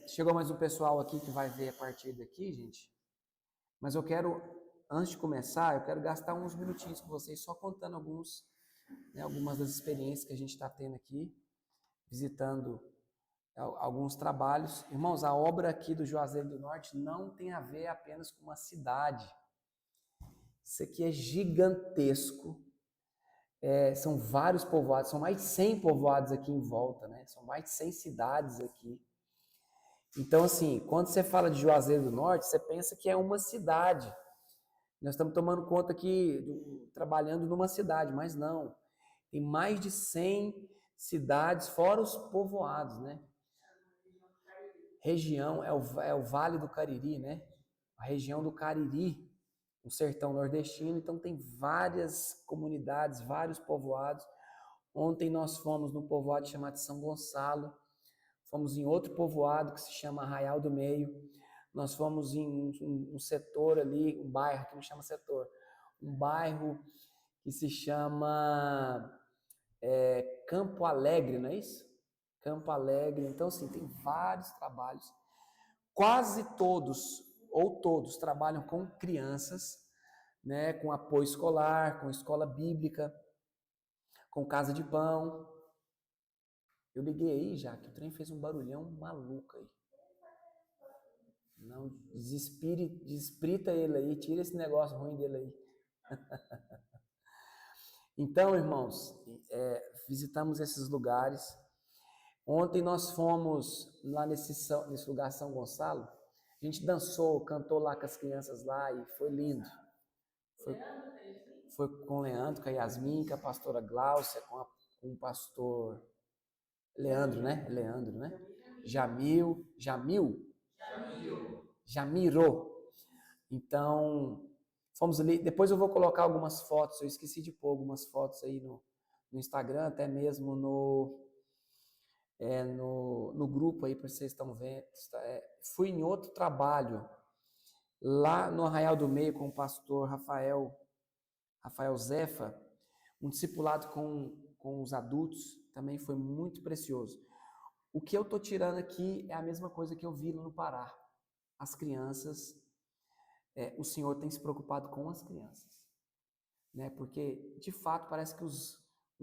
Chegou mais um pessoal aqui que vai ver a partir daqui, gente. Mas eu quero, antes de começar, eu quero gastar uns minutinhos com vocês só contando algumas das experiências que a gente está tendo aqui, visitando alguns trabalhos. Irmãos, a obra aqui do Juazeiro do Norte não tem a ver apenas com uma cidade. Isso aqui é gigantesco. São vários povoados, são mais de 100 povoados aqui em volta, né? São mais de 100 cidades aqui. Então, assim, quando você fala de Juazeiro do Norte, você pensa que é uma cidade. Nós estamos tomando conta aqui, trabalhando numa cidade, mas não. Tem mais de 100 cidades, fora os povoados, né? Região é o Vale do Cariri, né? A região do Cariri, o sertão nordestino. Então, tem várias comunidades, vários povoados. Ontem nós fomos no povoado chamado São Gonçalo. Fomos em outro povoado que se chama Arraial do Meio. Nós fomos em um setor ali, um bairro que não chama setor, um bairro que se chama Campo Alegre, não é isso? Campo Alegre. Então, assim, tem vários trabalhos. Quase todos, ou todos, trabalham com crianças, né, com apoio escolar, com escola bíblica, com casa de pão. Eu liguei aí já, que o trem fez um barulhão maluco aí. Não, desesprita ele aí, tira esse negócio ruim dele aí. Então, irmãos, visitamos esses lugares. Ontem nós fomos lá nesse lugar São Gonçalo. A gente dançou, cantou lá com as crianças lá e foi lindo. Foi com o Leandro, com a Yasmin, com a pastora Gláucia, com o pastor Leandro, né? Leandro, né? Jamiro. Então, fomos ali. Depois eu vou colocar algumas fotos. Eu esqueci de pôr algumas fotos aí no Instagram, até mesmo no grupo aí, para vocês estão vendo. Fui em outro trabalho, lá no Arraial do Meio, com o pastor Rafael Zefa, um discipulado com os adultos, também foi muito precioso. O que eu estou tirando aqui é a mesma coisa que eu vi no Pará. As crianças, o Senhor tem se preocupado com as crianças, né? Porque, de fato, parece que os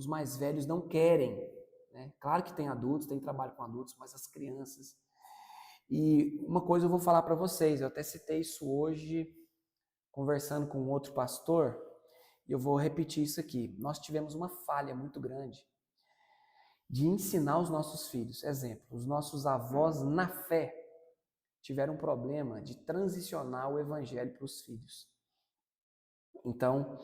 mais velhos não querem, né? Claro que tem adultos, tem trabalho com adultos, mas as crianças. E uma coisa eu vou falar para vocês, eu até citei isso hoje, conversando com um outro pastor, e eu vou repetir isso aqui. Nós tivemos uma falha muito grande de ensinar os nossos filhos. Exemplo, os nossos avós na fé tiveram um problema de transicionar o evangelho para os filhos. Então,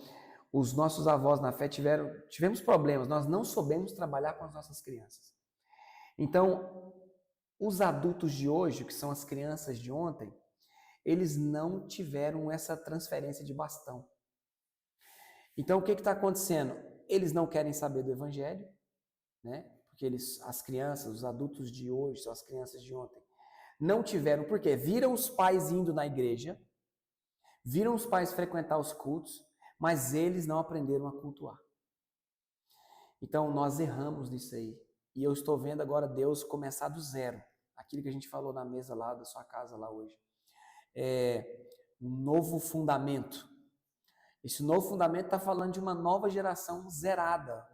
os nossos avós na fé tivemos problemas, nós não soubemos trabalhar com as nossas crianças. Então, os adultos de hoje, que são as crianças de ontem, eles não tiveram essa transferência de bastão. Então, o que está acontecendo? Eles não querem saber do evangelho, né? Porque as crianças, os adultos de hoje, são as crianças de ontem, não tiveram, por quê? Viram os pais indo na igreja, viram os pais frequentar os cultos, mas eles não aprenderam a cultuar. Então, nós erramos nisso aí. E eu estou vendo agora Deus começar do zero. Aquilo que a gente falou na mesa lá da sua casa lá hoje. Um novo fundamento. Esse novo fundamento está falando de uma nova geração zerada.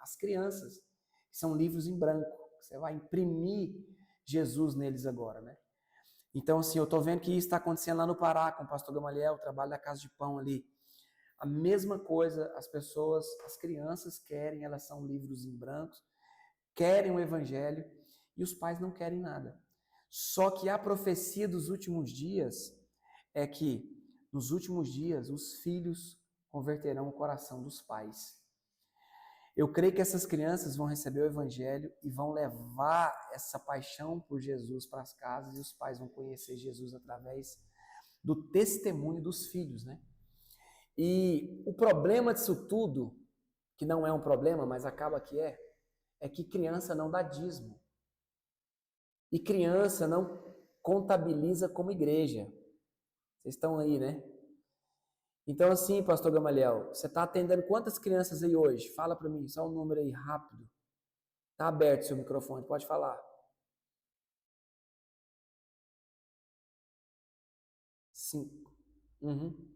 As crianças, que são livros em branco. Você vai imprimir Jesus neles agora, né? Então, assim, eu estou vendo que isso está acontecendo lá no Pará, com o pastor Gamaliel, o trabalho da Casa de Pão ali. A mesma coisa, as crianças querem, elas são livros em branco, querem o evangelho, e os pais não querem nada. Só que a profecia dos últimos dias é que, nos últimos dias, os filhos converterão o coração dos pais. Eu creio que essas crianças vão receber o evangelho e vão levar essa paixão por Jesus para as casas, e os pais vão conhecer Jesus através do testemunho dos filhos, né? E o problema disso tudo, que não é um problema, mas acaba que é que criança não dá dízimo. E criança não contabiliza como igreja. Vocês estão aí, né? Então, assim, pastor Gamaliel, você está atendendo quantas crianças aí hoje? Fala para mim, só um número aí, rápido. Está aberto seu microfone, pode falar. Uhum.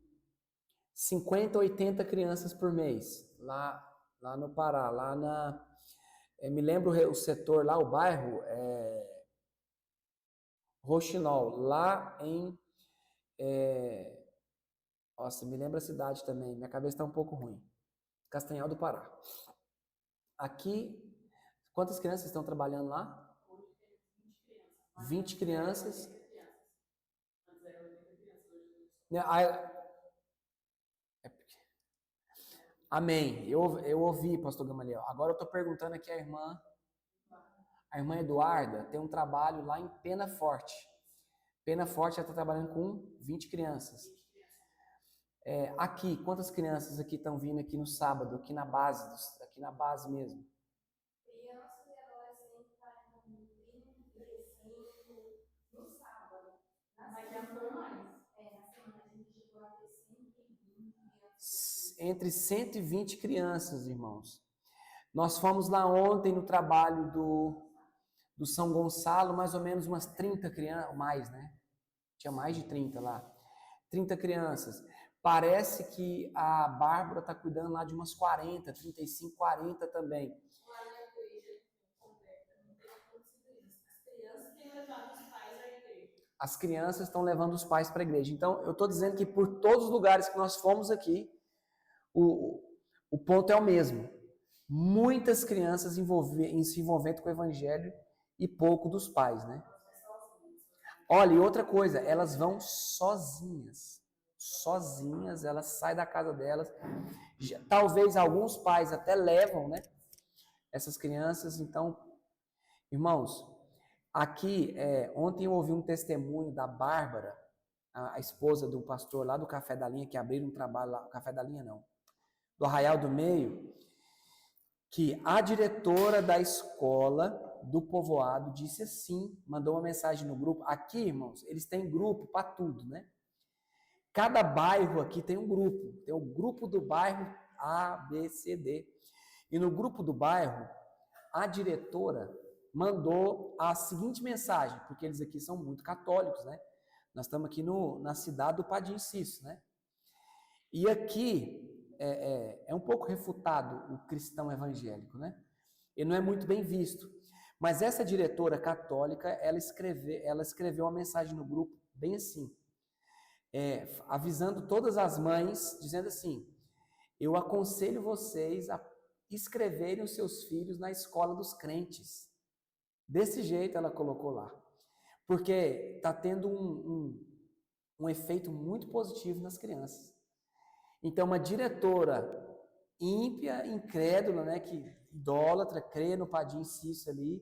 50, 80 crianças por mês, lá no Pará, me lembro o setor lá, o bairro, Roxinol, lá em, é, nossa, me lembra a cidade também, minha cabeça está um pouco ruim, Castanhal do Pará. Aqui, quantas crianças estão trabalhando lá? 20 crianças. Amém. Eu ouvi, pastor Gamaliel. Agora eu estou perguntando aqui a irmã Eduarda tem um trabalho lá em Pena Forte. Pena Forte já está trabalhando com 20 crianças. Aqui, quantas crianças aqui estão vindo aqui no sábado, aqui na base mesmo? Crianças e adolescentes estão com 35 no sábado. Mas já foram mais. Na semana a gente chegou a ter 120 crianças. Entre 120 crianças, irmãos. Nós fomos lá ontem no trabalho do São Gonçalo, mais ou menos umas 30 crianças, mais, né? Tinha mais de 30 lá. 30 crianças. Parece que a Bárbara está cuidando lá de umas 40, 35, 40 também. Lá na igreja completa, não tem acontecido isso. As crianças têm levado os pais à igreja. As crianças estão levando os pais para a igreja. Então, eu estou dizendo que por todos os lugares que nós fomos aqui, o ponto é o mesmo. Muitas crianças se envolvendo com o evangelho e pouco dos pais, né? Olha, e outra coisa, elas vão sozinhas. Sozinhas, elas saem da casa delas. Talvez alguns pais até levam, né? Essas crianças. Então, irmãos, aqui, ontem eu ouvi um testemunho da Bárbara, a esposa do pastor lá do Café da Linha, que abriram um trabalho lá, Café da Linha não, do Arraial do Meio, que a diretora da escola do povoado disse assim, mandou uma mensagem no grupo. Aqui, irmãos, eles têm grupo para tudo, né? Cada bairro aqui tem um grupo. Tem o grupo do bairro A, B, C, D. E no grupo do bairro, a diretora mandou a seguinte mensagem, porque eles aqui são muito católicos, né? Nós estamos aqui na cidade do Padim Cício, né? E aqui é um pouco refutado o cristão evangélico, né? Ele não é muito bem visto. Mas essa diretora católica, ela escreveu uma mensagem no grupo bem assim, avisando todas as mães, dizendo assim: eu aconselho vocês a escreverem os seus filhos na escola dos crentes. Desse jeito ela colocou lá. Porque está tendo um efeito muito positivo nas crianças. Então, uma diretora ímpia, incrédula, né, que idólatra, crê no Padim Cício ali,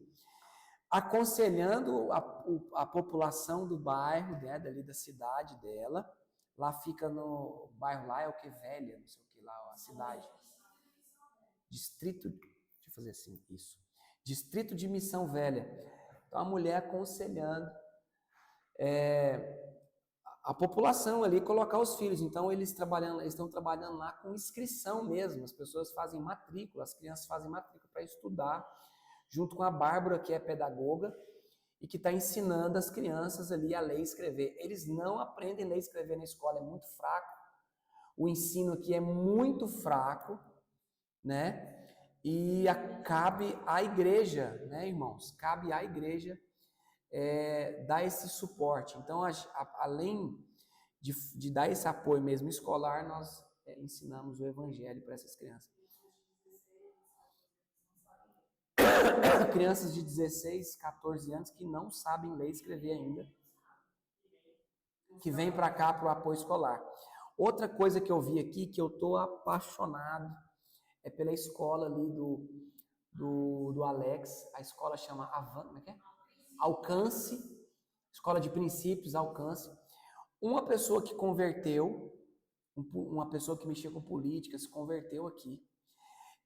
aconselhando a população do bairro, né, dali da cidade dela. Lá fica no bairro lá, é o que? Velha, não sei o que lá, a cidade. Distrito, deixa eu fazer assim, isso. Distrito de Missão Velha. Então, a mulher aconselhando a população ali colocar os filhos. Então, eles estão trabalhando lá com inscrição mesmo. As pessoas fazem matrícula, as crianças fazem matrícula para estudar, junto com a Bárbara, que é pedagoga, e que está ensinando as crianças ali a ler e escrever. Eles não aprendem a ler e escrever na escola, é muito fraco. O ensino aqui é muito fraco, né? E cabe à igreja, né, irmãos? Cabe à igreja dar esse suporte. Então, além de dar esse apoio mesmo escolar, nós ensinamos o evangelho para essas crianças. Crianças de 16, 14 anos que não sabem ler e escrever ainda, que vêm para cá para o apoio escolar. Outra coisa que eu vi aqui, que eu estou apaixonado, é pela escola ali do Alex. A escola chama como é que é? Alcance, escola de princípios, Alcance. Uma pessoa que converteu, uma pessoa que mexia com política, se converteu aqui,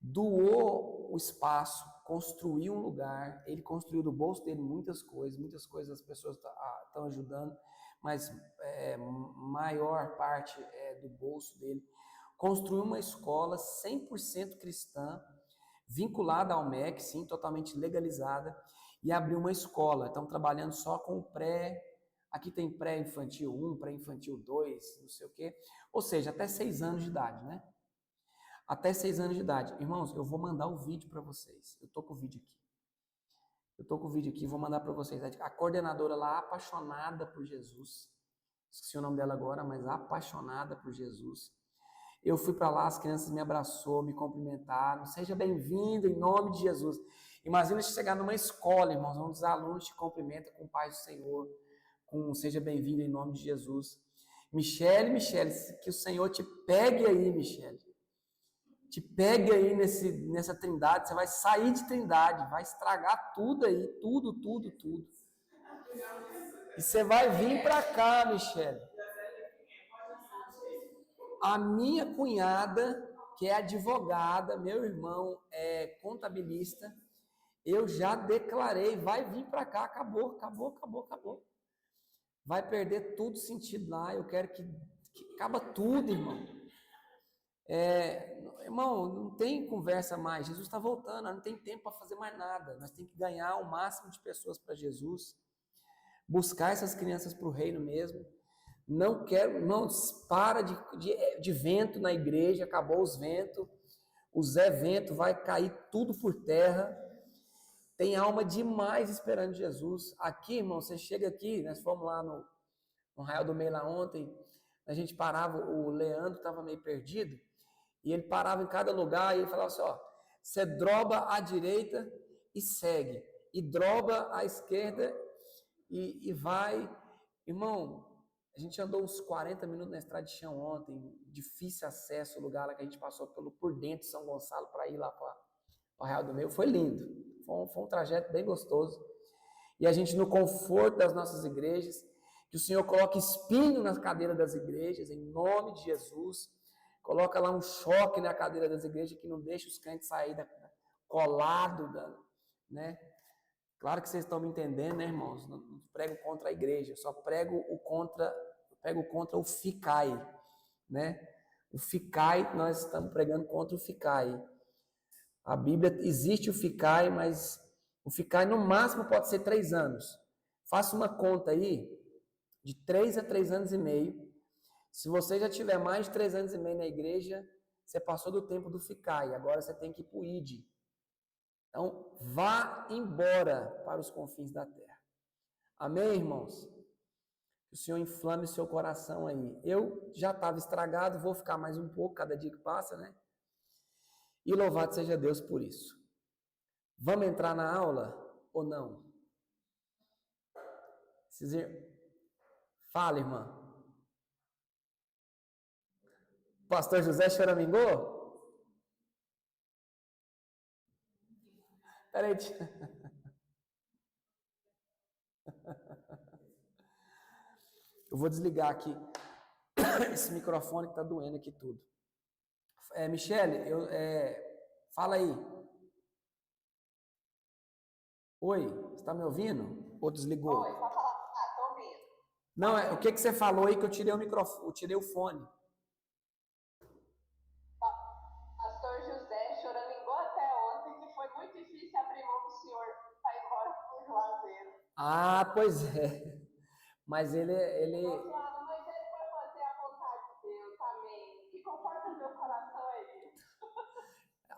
doou o espaço, construiu um lugar, ele construiu do bolso dele muitas coisas as pessoas estão ajudando, mas maior parte é do bolso dele. Construiu uma escola 100% cristã, vinculada ao MEC, sim, totalmente legalizada, e abriu uma escola. Estão trabalhando só com o Aqui tem pré-infantil 1, pré-infantil 2, não sei o quê. Ou seja, até 6 anos de idade, né? Até 6 anos de idade. Irmãos, eu vou mandar o vídeo para vocês. Eu tô com o vídeo aqui. Vou mandar para vocês. A coordenadora lá, apaixonada por Jesus. Esqueci o nome dela agora, mas apaixonada por Jesus. Eu fui para lá, as crianças me abraçou, me cumprimentaram. Seja bem-vindo em nome de Jesus. Imagina você chegar numa escola, irmãos, onde os alunos te cumprimentam com paz do Senhor, com seja bem-vindo em nome de Jesus. Michele, que o Senhor te pegue aí, Michele. Te pegue aí nessa trindade, você vai sair de trindade, vai estragar tudo aí, tudo. E você vai vir para cá, Michele. A minha cunhada, que é advogada, meu irmão é contabilista, eu já declarei, vai vir para cá, acabou. Vai perder tudo sentido lá, eu quero que acaba tudo, irmão. Irmão, não tem conversa mais, Jesus está voltando, não tem tempo para fazer mais nada, nós temos que ganhar o máximo de pessoas para Jesus, buscar essas crianças para o reino mesmo. Não quero, irmãos, para de vento na igreja, acabou os ventos, o Zé Vento vai cair tudo por terra, tem alma demais esperando Jesus. Aqui, irmão, você chega aqui, nós fomos lá no Arraial do Meio lá ontem, a gente parava, o Leandro estava meio perdido, e ele parava em cada lugar e ele falava assim, ó, você droba à direita e segue, e droba à esquerda e vai. Irmão, a gente andou uns 40 minutos na estrada de chão ontem, difícil acesso, o lugar lá que a gente passou por dentro de São Gonçalo para ir lá para o Arraial do Meio, foi lindo, foi um trajeto bem gostoso. E a gente, no conforto das nossas igrejas, que o Senhor coloque espinho na cadeira das igrejas, em nome de Jesus, coloca lá um choque na cadeira das igrejas que não deixa os crentes sair colado, né? Claro que vocês estão me entendendo, né, irmãos? Não prego contra a igreja, só prego contra o ficai, né? O ficai, nós estamos pregando contra o ficai. A Bíblia existe o ficai, mas o ficai no máximo pode ser 3 anos. Faça uma conta aí, de 3 a 3 anos e meio. Se você já tiver mais de 3 anos e meio na igreja, você passou do tempo do ficai, agora você tem que ir para o ide. Então, vá embora para os confins da terra. Amém, irmãos? Que o Senhor inflame o seu coração aí. Eu já estava estragado, vou ficar mais um pouco cada dia que passa, né? E louvado seja Deus por isso. Vamos entrar na aula ou não? Fala, irmã. Pastor José choramingou? Peraí. Eu vou desligar aqui esse microfone que está doendo aqui tudo. Michele, fala aí. Oi, você está me ouvindo? Ou desligou? Oi, pode falar. Ah, tô ouvindo. Não, o que você falou aí que eu tirei o microfone, eu tirei o fone. Pastor José choramingou até ontem, que foi muito difícil abrir mão do senhor para ir embora pro Juazeiro. Ah, pois é. Mas ele... Mas ele vai fazer a vontade de Deus, amém. E conforta meu coração aí.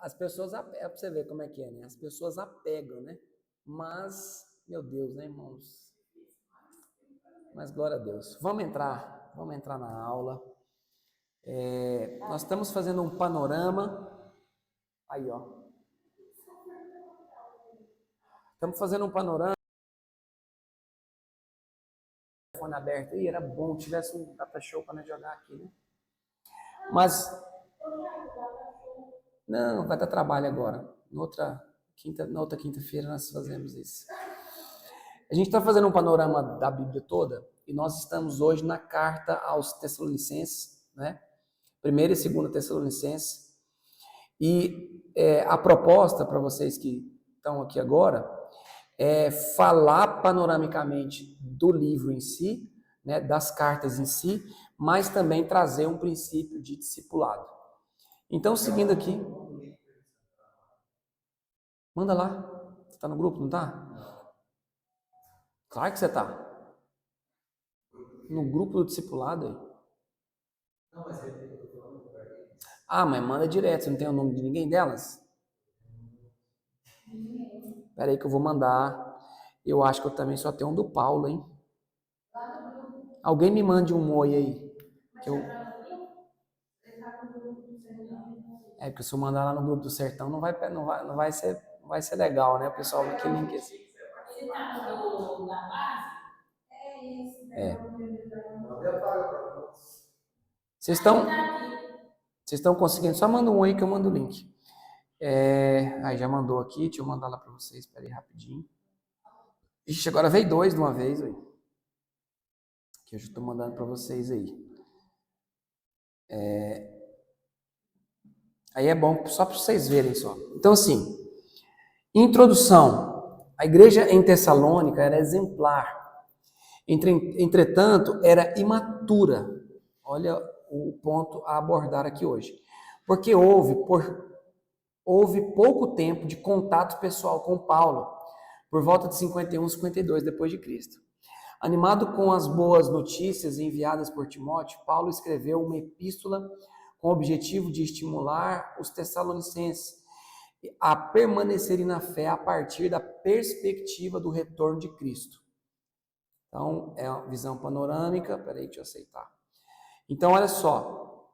As pessoas, para você ver como é que é, né? As pessoas apegam, né? Mas, meu Deus, né, irmãos? Mas glória a Deus. Vamos entrar na aula. Nós estamos fazendo um panorama. Aí, ó. Estamos fazendo um panorama. O telefone aberto aí, era bom. Tivesse um data show para nós jogar aqui, né? Mas, não, vai dar trabalho agora. Na outra quinta-feira nós fazemos isso. A gente está fazendo um panorama da Bíblia toda e nós estamos hoje na carta aos Tessalonicenses, né? 1ª e 2ª Tessalonicenses. E a proposta para vocês que estão aqui agora é falar panoramicamente do livro em si, né, das cartas em si, mas também trazer um princípio de discipulado. Então, seguindo aqui, manda lá. Você está no grupo, não está? Claro que você está. No grupo do discipulado aí. Não, mas mas manda direto, você não tem o nome de ninguém delas? Espera aí que eu vou mandar. Eu acho que eu também só tenho um do Paulo, hein? Alguém me mande um oi aí. Que eu... porque se eu mandar lá no grupo do Sertão não vai ser legal, né? O pessoal vai querer link assim. Vocês estão conseguindo? Só manda um aí que eu mando o link. Aí já mandou aqui, deixa eu mandar lá para vocês, espera aí rapidinho. Ixi, agora veio 2 de uma vez, aí. Que eu já estou mandando para vocês aí. Aí é bom só para vocês verem só. Então assim, introdução. A igreja em Tessalônica era exemplar. Entretanto, era imatura. Olha o ponto a abordar aqui hoje. Porque houve pouco tempo de contato pessoal com Paulo, por volta de 51, 52 depois de Cristo. Animado com as boas notícias enviadas por Timóteo, Paulo escreveu uma epístola com o objetivo de estimular os tessalonicenses a permanecerem na fé a partir da perspectiva do retorno de Cristo. Então, é uma visão panorâmica. Peraí, deixa eu aceitar. Então, olha só.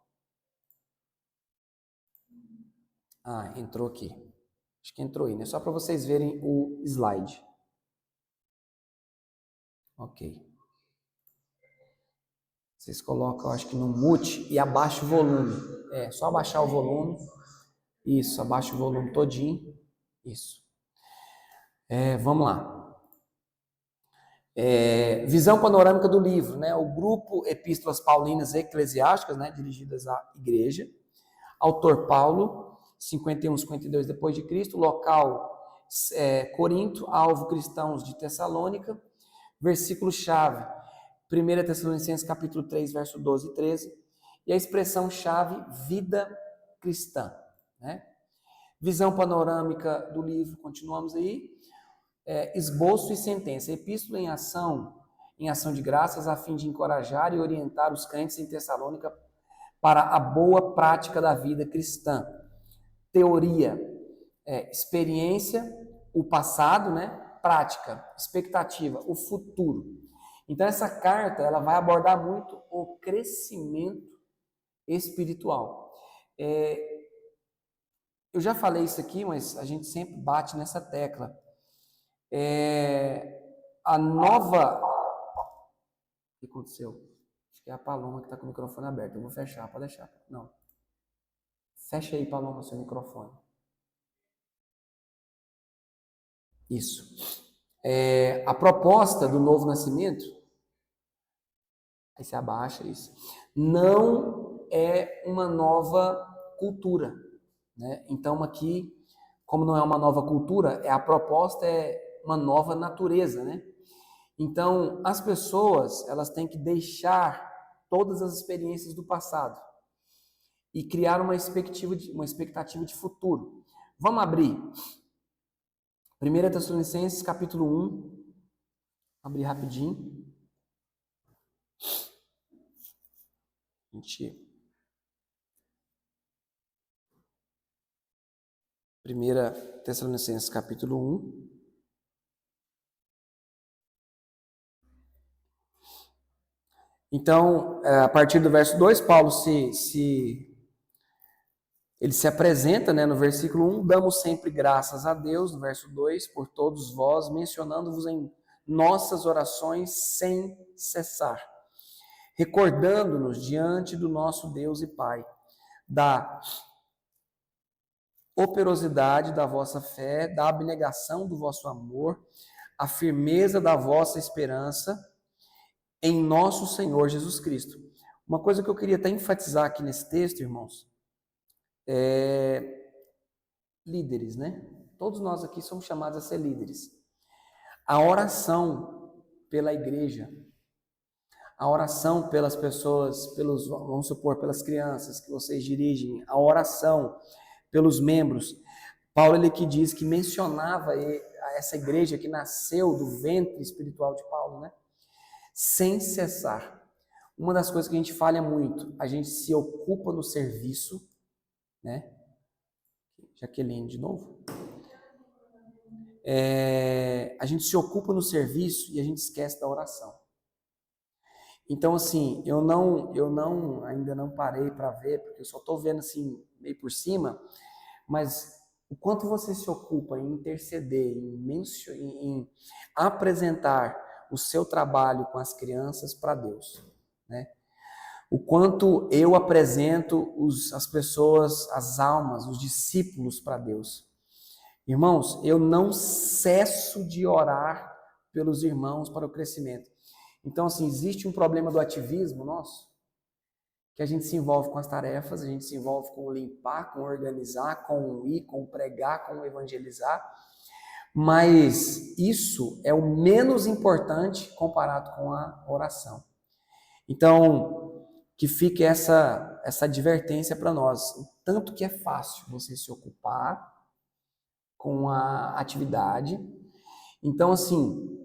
Entrou aqui. Acho que entrou aí, né? Só para vocês verem o slide. Ok. Vocês colocam, acho que no mute e abaixa o volume. Só abaixar o volume. Isso, abaixa o volume todinho. Isso. Vamos lá. Visão panorâmica do livro, né? O grupo Epístolas Paulinas Eclesiásticas, né? Dirigidas à igreja. Autor Paulo, 51, 52 depois de Cristo. Local Corinto, alvo cristãos de Tessalônica. Versículo-chave, 1 Tessalonicenses capítulo 3, verso 12 e 13. E a expressão-chave, vida cristã. Né? Visão panorâmica do livro, continuamos aí. Esboço e sentença. Epístola em ação de graças, a fim de encorajar e orientar os crentes em Tessalônica para a boa prática da vida cristã. Teoria, experiência, o passado, né? Prática, expectativa, o futuro. Então essa carta ela vai abordar muito o crescimento espiritual. Eu já falei isso aqui, mas a gente sempre bate nessa tecla. A nova... O que aconteceu? Acho que é a Paloma que está com o microfone aberto. Eu vou fechar, pode deixar. Não. Fecha aí, Paloma, seu microfone. Isso. A proposta do novo nascimento, aí você abaixa isso, não é uma nova cultura, né? Então aqui, como não é uma nova cultura, a proposta é uma nova natureza, né? Então as pessoas, elas têm que deixar todas as experiências do passado e criar uma expectativa de futuro. Vamos abrir 1 Tessalonicenses capítulo 1, abrir rapidinho. 1 Tessalonicenses capítulo 1. Então, a partir do verso 2, Paulo ele se apresenta, né, no versículo 1, damos sempre graças a Deus, no verso 2, por todos vós, mencionando-vos em nossas orações sem cessar, recordando-nos diante do nosso Deus e Pai, da operosidade da vossa fé, da abnegação do vosso amor, a firmeza da vossa esperança em nosso Senhor Jesus Cristo. Uma coisa que eu queria até enfatizar aqui nesse texto, irmãos, líderes, né? Todos nós aqui somos chamados a ser líderes. A oração pela igreja, a oração pelas pessoas, vamos supor, pelas crianças que vocês dirigem, a oração pelos membros. Paulo, ele que diz que mencionava essa igreja que nasceu do ventre espiritual de Paulo, né? Sem cessar. Uma das coisas que a gente falha muito, a gente se ocupa no serviço, né? Jaqueline, de novo. A gente se ocupa no serviço e a gente esquece da oração. Então, assim, eu ainda não parei para ver, porque eu só estou vendo assim, meio por cima, mas o quanto você se ocupa em interceder, em apresentar o seu trabalho com as crianças para Deus, né? O quanto eu apresento as pessoas, as almas, os discípulos para Deus. Irmãos, eu não cesso de orar pelos irmãos para o crescimento. Então, assim, existe um problema do ativismo nosso, que a gente se envolve com as tarefas, a gente se envolve com o limpar, com o organizar, com o ir, com o pregar, com o evangelizar, mas isso é o menos importante comparado com a oração. Então, que fique essa advertência para nós, o tanto que é fácil você se ocupar com a atividade. Então, assim,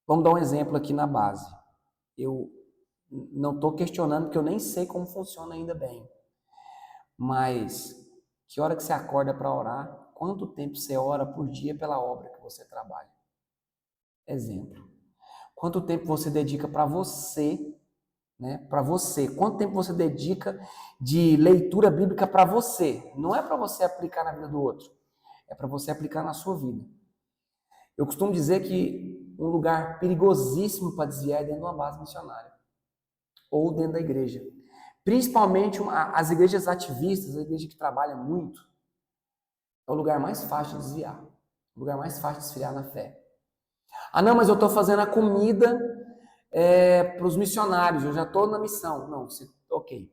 vamos dar um exemplo aqui na base. Eu não estou questionando, porque eu nem sei como funciona ainda bem. Mas, que hora que você acorda para orar? Quanto tempo você ora por dia pela obra que você trabalha? Exemplo. Quanto tempo você dedica para você, né? Para você. Quanto tempo você dedica de leitura bíblica para você? Não é para você aplicar na vida do outro. É para você aplicar na sua vida. Eu costumo dizer que um lugar perigosíssimo para desviar é dentro de uma base missionária. Ou dentro da igreja. Principalmente as igrejas ativistas, a igreja que trabalha muito, é o lugar mais fácil de desviar. O lugar mais fácil de esfriar na fé. Ah, não, mas eu estou fazendo a comida para os missionários, eu já estou na missão. Não, ok,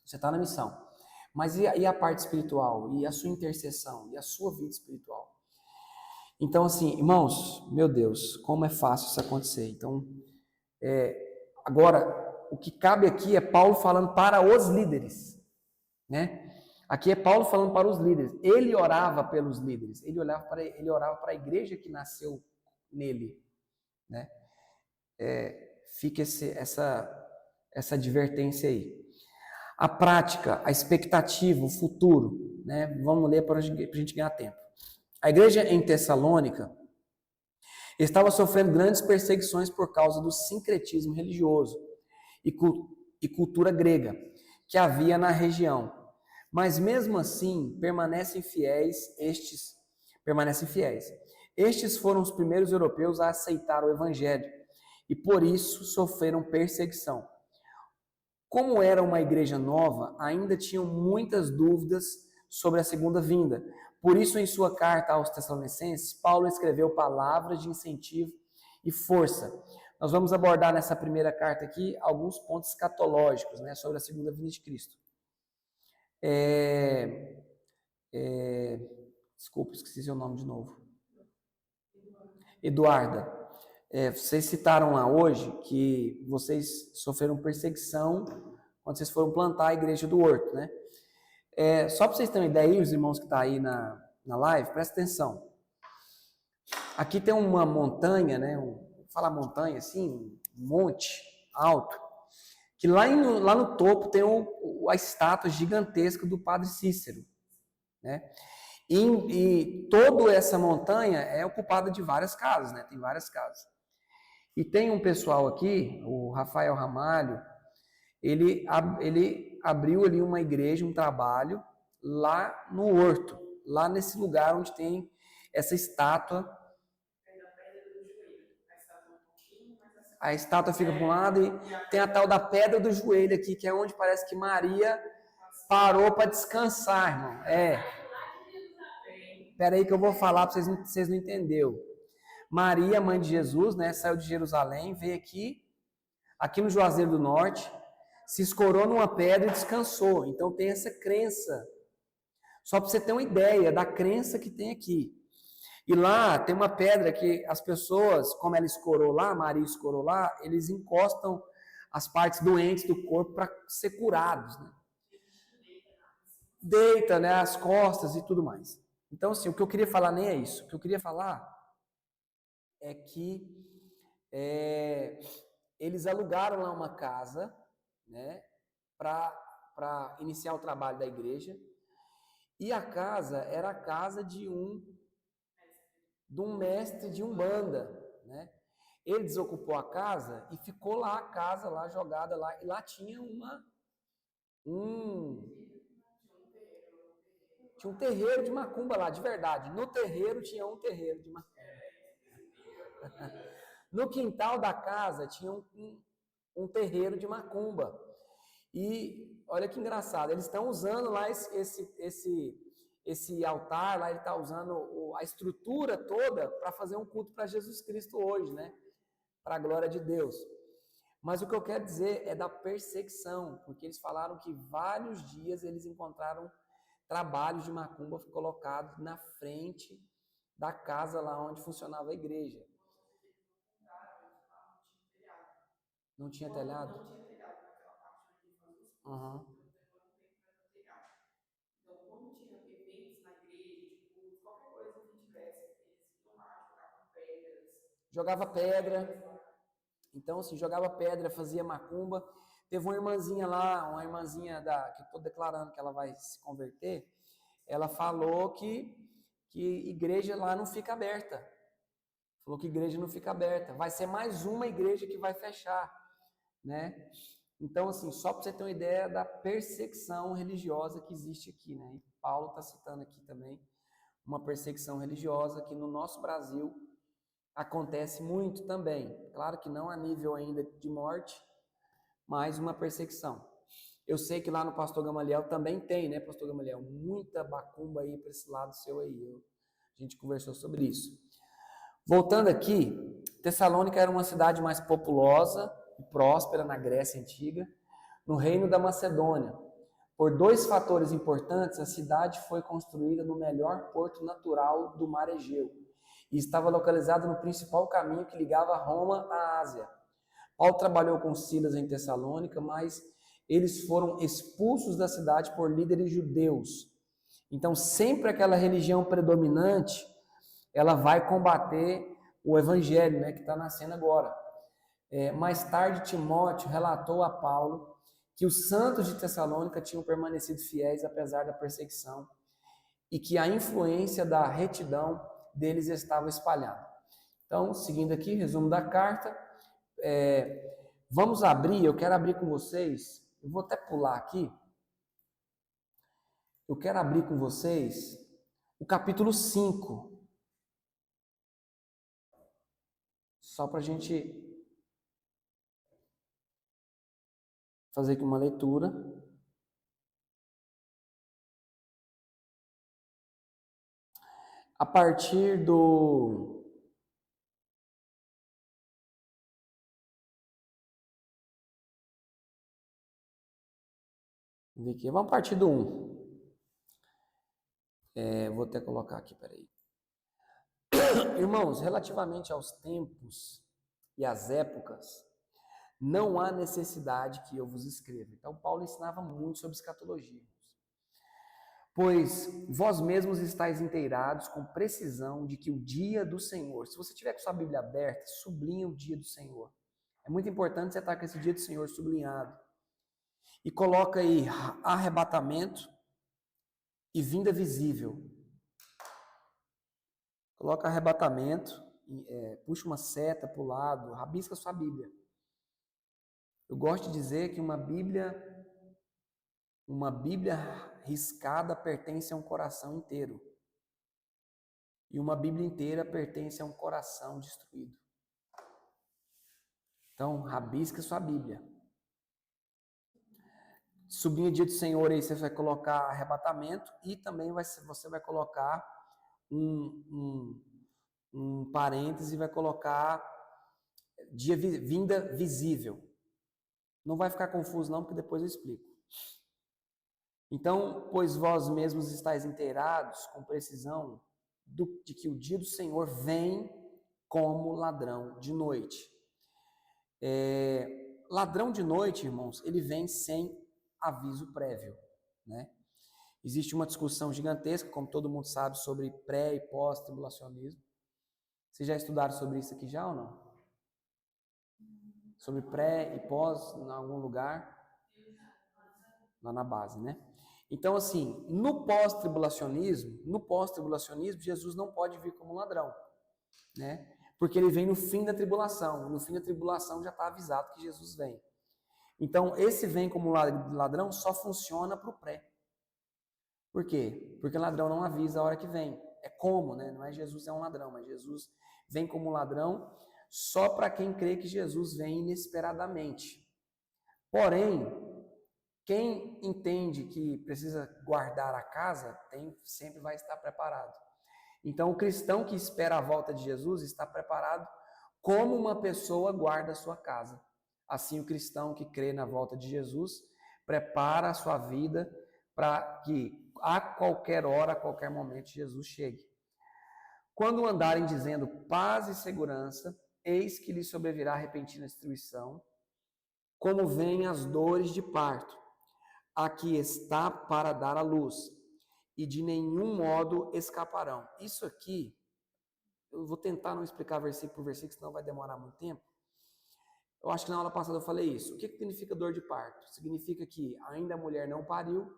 você está na missão. Mas e a parte espiritual? E a sua intercessão? E a sua vida espiritual? Então, assim, irmãos, meu Deus, como é fácil isso acontecer. Então, agora, o que cabe aqui é Paulo falando para os líderes, né? Aqui é Paulo falando para os líderes. Ele orava pelos líderes. Ele orava para a igreja que nasceu nele, né? Fica essa advertência aí. A prática, a expectativa, o futuro, né? Vamos ler para a gente ganhar tempo. A igreja em Tessalônica estava sofrendo grandes perseguições por causa do sincretismo religioso e cultura grega que havia na região. Mas mesmo assim, permanecem fiéis. Estes foram os primeiros europeus a aceitar o evangelho e por isso sofreram perseguição. Como era uma igreja nova, ainda tinham muitas dúvidas sobre a segunda vinda. Por isso, em sua carta aos Tessalonicenses, Paulo escreveu palavras de incentivo e força. Nós vamos abordar nessa primeira carta aqui alguns pontos escatológicos, né, sobre a segunda vinda de Cristo. Desculpa, esqueci seu nome de novo. Eduarda, vocês citaram lá hoje que vocês sofreram perseguição quando vocês foram plantar a igreja do Horto, né? Só para vocês terem uma ideia, os irmãos que estão aí na live, presta atenção. Aqui tem uma montanha, né? Falar montanha assim, um monte alto, que lá no topo tem a estátua gigantesca do Padre Cícero, né? E toda essa montanha é ocupada de várias casas, né? Tem várias casas. E tem um pessoal aqui, o Rafael Ramalho, ele abriu ali uma igreja, um trabalho, lá no Horto, lá nesse lugar onde tem essa estátua. A estátua fica para um lado e tem a tal da Pedra do Joelho aqui, que é onde parece que Maria parou para descansar, irmão. Espera aí que eu vou falar para vocês não entenderam. Maria, mãe de Jesus, né, saiu de Jerusalém, veio aqui no Juazeiro do Norte, se escorou numa pedra e descansou. Então tem essa crença. Só para você ter uma ideia da crença que tem aqui. E lá tem uma pedra que as pessoas, como ela escorou lá, Maria escorou lá, eles encostam as partes doentes do corpo para ser curados, né? Deita, né, as costas e tudo mais. Então, assim, o que eu queria falar nem é isso. O que eu queria falar é que eles alugaram lá uma casa, né, para iniciar o trabalho da igreja. E a casa era a casa de um mestre de Umbanda, né? Ele desocupou a casa e ficou lá a casa lá jogada lá, e lá tinha tinha um terreiro de macumba lá, de verdade. No terreiro tinha um terreiro de macumba. No quintal da casa tinha um terreiro de macumba. E olha que engraçado, eles estão usando lá esse altar, lá ele está usando a estrutura toda para fazer um culto para Jesus Cristo hoje, né? Para a glória de Deus. Mas o que eu quero dizer é da perseguição, porque eles falaram que vários dias eles encontraram trabalhos de macumba colocados na frente da casa lá onde funcionava a igreja. Não tinha telhado? Não tinha telhado naquela parte onde fazia os cursos. Uhum. Então demorou um tempo para ter telhado. Então, quando tinha eventos na igreja, tipo, qualquer coisa que tivesse, eles iam lá, jogavam pedras. Jogava pedra. Então, assim, jogava pedra, fazia macumba. Teve uma irmãzinha lá, uma irmãzinha que eu estou declarando que ela vai se converter, ela falou que igreja lá não fica aberta. Falou que igreja não fica aberta. Vai ser mais uma igreja que vai fechar, né? Então, assim, só para você ter uma ideia da perseguição religiosa que existe aqui, né? E Paulo está citando aqui também uma perseguição religiosa que no nosso Brasil acontece muito também. Claro que não a nível ainda de morte, mas uma perseguição. Eu sei que lá no Pastor Gamaliel também tem, né, Pastor Gamaliel? Muita macumba aí para esse lado seu aí. A gente conversou sobre isso. Voltando aqui, Tessalônica era uma cidade mais populosa e próspera na Grécia Antiga, no reino da Macedônia. Por dois fatores importantes, a cidade foi construída no melhor porto natural do Mar Egeu e estava localizada no principal caminho que ligava Roma à Ásia. Paulo trabalhou com Silas em Tessalônica, mas eles foram expulsos da cidade por líderes judeus. Então, sempre aquela religião predominante, ela vai combater o evangelho, né, que está nascendo agora. Mais tarde, Timóteo relatou a Paulo que os santos de Tessalônica tinham permanecido fiéis apesar da perseguição e que a influência da retidão deles estava espalhada. Então, seguindo aqui, resumo da carta, vamos abrir, eu quero abrir com vocês, eu vou até pular aqui, eu quero abrir com vocês o capítulo 5, só para a gente fazer aqui uma leitura. A partir do... Vamos partir do 1. Vou até colocar aqui, peraí. Irmãos, relativamente aos tempos e às épocas, não há necessidade que eu vos escreva. Então, Paulo ensinava muito sobre escatologia. Pois vós mesmos estáis inteirados com precisão de que o dia do Senhor, se você tiver com sua Bíblia aberta, sublinha o dia do Senhor. É muito importante você estar com esse dia do Senhor sublinhado. E coloca aí arrebatamento e vinda visível. Coloca arrebatamento, puxa uma seta para o lado, rabisca sua Bíblia. Eu gosto de dizer que uma Bíblia riscada pertence a um coração inteiro. E uma Bíblia inteira pertence a um coração destruído. Então, rabisca sua Bíblia. Sublinha o dia do Senhor aí, você vai colocar arrebatamento e também você vai colocar um parêntese, vai colocar vinda visível. Não vai ficar confuso não, porque depois eu explico. Então, pois vós mesmos estáis inteirados com precisão de que o dia do Senhor vem como ladrão de noite. Ladrão de noite, irmãos, ele vem sem aviso prévio, né? Existe uma discussão gigantesca, como todo mundo sabe, sobre pré e pós-tribulacionismo. Vocês já estudaram sobre isso aqui já ou não? Sobre pré e pós, em algum lugar, lá na base, né? Então, assim, no pós-tribulacionismo, Jesus não pode vir como ladrão, né? Porque ele vem no fim da tribulação. No fim da tribulação já está avisado que Jesus vem. Então, esse vem como ladrão só funciona para o pré. Por quê? Porque ladrão não avisa a hora que vem. É como, né? Não é Jesus é um ladrão, mas Jesus vem como ladrão só para quem crê que Jesus vem inesperadamente. Porém, quem entende que precisa guardar a casa, sempre vai estar preparado. Então, o cristão que espera a volta de Jesus está preparado como uma pessoa guarda a sua casa. Assim, o cristão que crê na volta de Jesus prepara a sua vida para que a qualquer hora, a qualquer momento, Jesus chegue. Quando andarem dizendo paz e segurança, eis que lhes sobrevirá repentina destruição, como vêm as dores de parto. Aqui está para dar à luz, e de nenhum modo escaparão. Isso aqui, eu vou tentar não explicar versículo por versículo, senão vai demorar muito tempo. Eu acho que na aula passada eu falei isso. O que significa dor de parto? Significa que ainda a mulher não pariu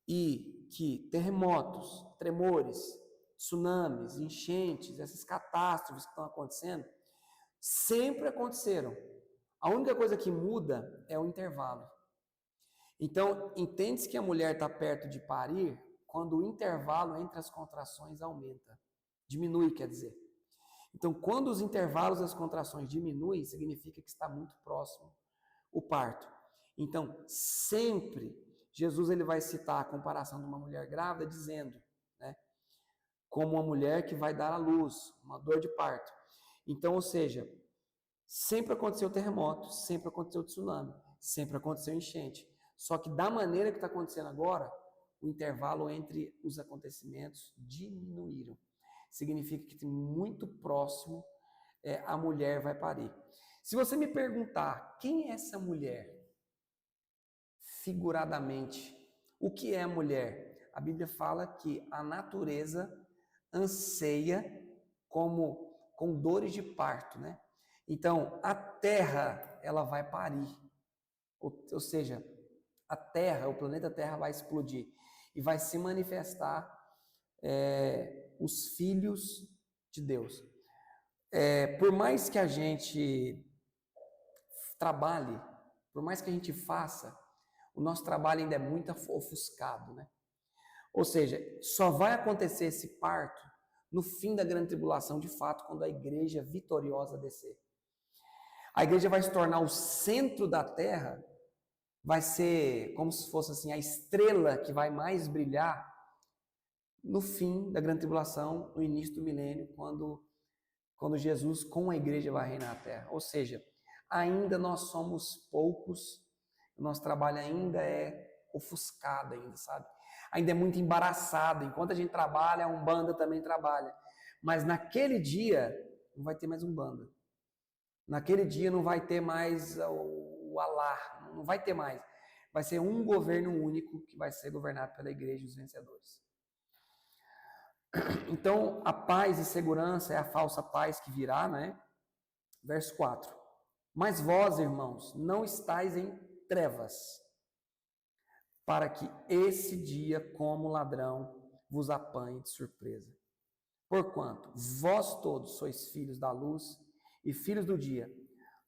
e que terremotos, tremores, tsunamis, enchentes, essas catástrofes que estão acontecendo, sempre aconteceram. A única coisa que muda é o intervalo. Então, entende-se que a mulher está perto de parir quando o intervalo entre as contrações aumenta. Diminui, quer dizer. Então, quando os intervalos das contrações diminuem, significa que está muito próximo o parto. Então, sempre, Jesus ele vai citar a comparação de uma mulher grávida, dizendo, né, como uma mulher que vai dar à luz, uma dor de parto. Então, ou seja, sempre aconteceu terremoto, sempre aconteceu tsunami, sempre aconteceu enchente. Só que da maneira que está acontecendo agora, o intervalo entre os acontecimentos diminuíram. Significa que muito próximo a mulher vai parir. Se você me perguntar quem é essa mulher, figuradamente, o que é a mulher? A Bíblia fala que a natureza anseia com dores de parto, né? Então, a terra, ela vai parir. Ou seja, a Terra, o planeta Terra vai explodir e vai se manifestar os filhos de Deus. Por mais que a gente trabalhe, por mais que a gente faça, o nosso trabalho ainda é muito ofuscado, né? Ou seja, só vai acontecer esse parto no fim da grande tribulação, de fato, quando a igreja vitoriosa descer. A igreja vai se tornar o centro da terra, vai ser como se fosse assim a estrela que vai mais brilhar no fim da grande tribulação, no início do milênio, quando Jesus com a igreja vai reinar na terra. Ou seja, ainda nós somos poucos, o nosso trabalho ainda é ofuscado ainda, sabe? Ainda é muito embaraçado. Enquanto a gente trabalha, a Umbanda também trabalha. Mas naquele dia não vai ter mais Umbanda. Naquele dia não vai ter mais o Alá, não vai ter mais. Vai ser um governo único que vai ser governado pela igreja e os vencedores. Então, a paz e segurança é a falsa paz que virá, né? Verso 4. Mas vós, irmãos, não estáis em trevas, para que esse dia, como ladrão, vos apanhe de surpresa. Porquanto vós todos sois filhos da luz e filhos do dia.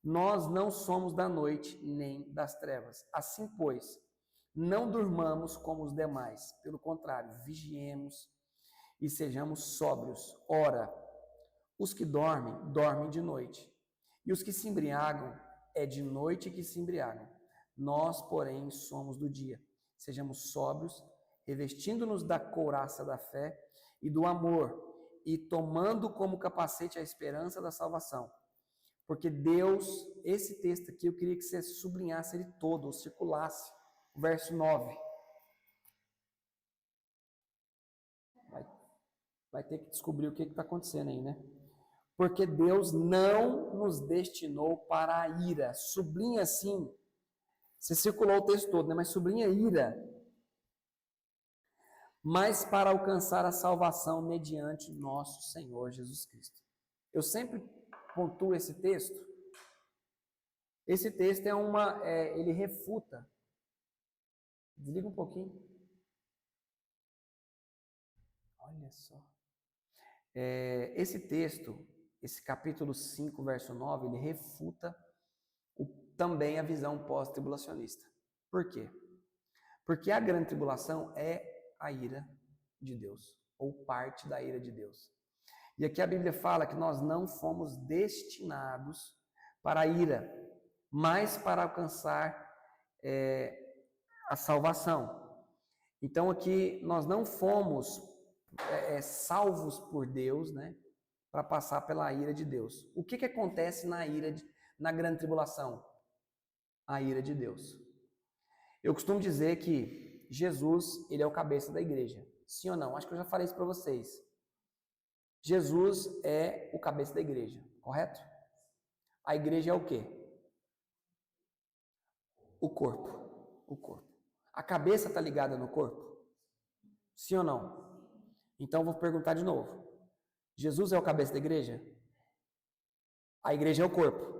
Nós não somos da noite nem das trevas. Assim, pois, não durmamos como os demais. Pelo contrário, vigiemos e sejamos sóbrios. Ora, os que dormem, dormem de noite. E os que se embriagam, é de noite que se embriagam. Nós, porém, somos do dia. Sejamos sóbrios, revestindo-nos da couraça da fé e do amor, e tomando como capacete a esperança da salvação. Porque Deus, esse texto aqui, eu queria que você sublinhasse ele todo, ou circulasse. Verso 9. Vai ter que descobrir o que está acontecendo aí, né? Porque Deus não nos destinou para a ira. Sublinha assim. Você circulou o texto todo, né? Mas sublinha ira. Mas para alcançar a salvação mediante nosso Senhor Jesus Cristo. Eu sempre pontuo esse texto Esse texto ele refuta. Desliga um pouquinho. Olha só. Esse texto, esse capítulo 5, verso 9, ele refuta também a visão pós-tribulacionista. Por quê? Porque a grande tribulação é a ira de Deus, ou parte da ira de Deus. E aqui a Bíblia fala que nós não fomos destinados para a ira, mas para alcançar a salvação. Então aqui nós não fomos salvos por Deus, né, para passar pela ira de Deus. O que acontece na grande tribulação? A ira de Deus. Eu costumo dizer que Jesus, ele é o cabeça da igreja. Sim ou não? Acho que eu já falei isso para vocês. Jesus é o cabeça da igreja, correto? A igreja é o quê? O corpo. O corpo. A cabeça está ligada no corpo? Sim ou não? Então eu vou perguntar de novo. Jesus é o cabeça da igreja? A igreja é o corpo.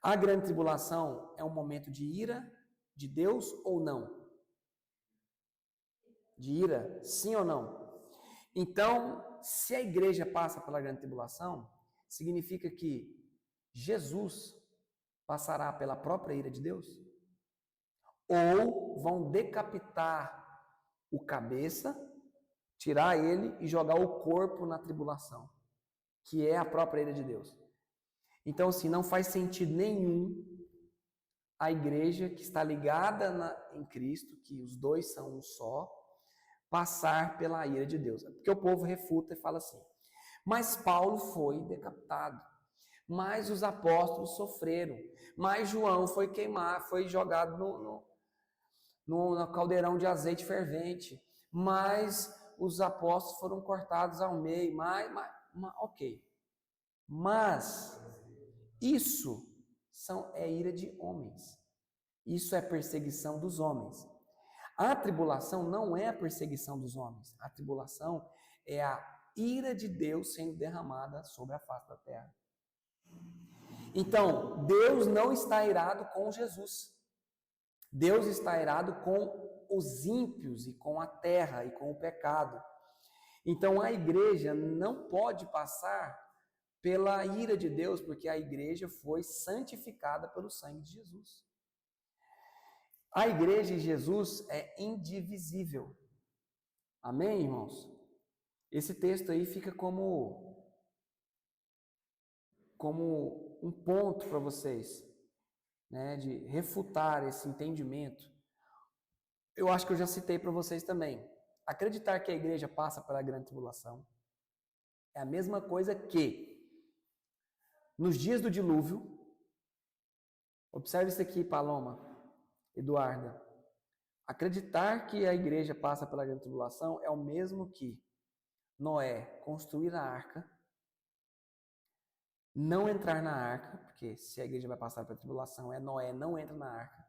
A grande tribulação é um momento de ira de Deus ou não? De ira, sim ou não? Então, se a igreja passa pela grande tribulação, significa que Jesus passará pela própria ira de Deus? Ou vão decapitar o cabeça, tirar ele e jogar o corpo na tribulação, que é a própria ira de Deus. Então, assim, não faz sentido nenhum a igreja que está ligada em Cristo, que os dois são um só, passar pela ira de Deus. Porque o povo refuta e fala assim, mas Paulo foi decapitado, mas os apóstolos sofreram, mas João foi queimado, foi jogado no caldeirão de azeite fervente, mas os apóstolos foram cortados ao meio, ok. Mas isso é ira de homens. Isso é perseguição dos homens. A tribulação não é a perseguição dos homens. A tribulação é a ira de Deus sendo derramada sobre a face da terra. Então, Deus não está irado com Jesus. Deus está irado com os ímpios e com a terra e com o pecado. Então, a igreja não pode passar pela ira de Deus, porque a igreja foi santificada pelo sangue de Jesus. A igreja e Jesus é indivisível. Amém, irmãos? Esse texto aí fica como um ponto para vocês, né, de refutar esse entendimento. Eu acho que eu já citei para vocês também. Acreditar que a igreja passa pela grande tribulação é a mesma coisa que, nos dias do dilúvio, observe isso aqui, Paloma, Eduarda. Acreditar que a igreja passa pela grande tribulação é o mesmo que Noé construir a arca, não entrar na arca, porque se a igreja vai passar pela tribulação, Noé não entra na arca.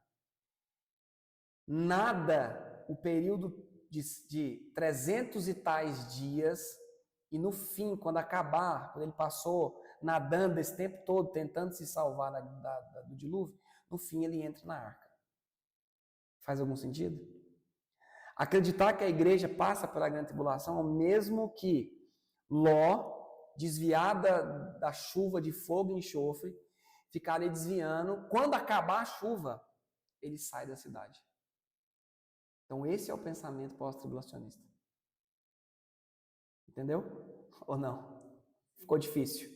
Nada, o período de 300 e tais dias, e no fim, quando acabar, quando ele passou nadando esse tempo todo, tentando se salvar do dilúvio, no fim ele entra na arca. Faz algum sentido? Acreditar que a igreja passa pela grande tribulação é o mesmo que Ló, desviada da chuva de fogo e enxofre, ficar ali desviando. Quando acabar a chuva, ele sai da cidade. Então esse é o pensamento pós-tribulacionista. Entendeu? Ou não? Ficou difícil.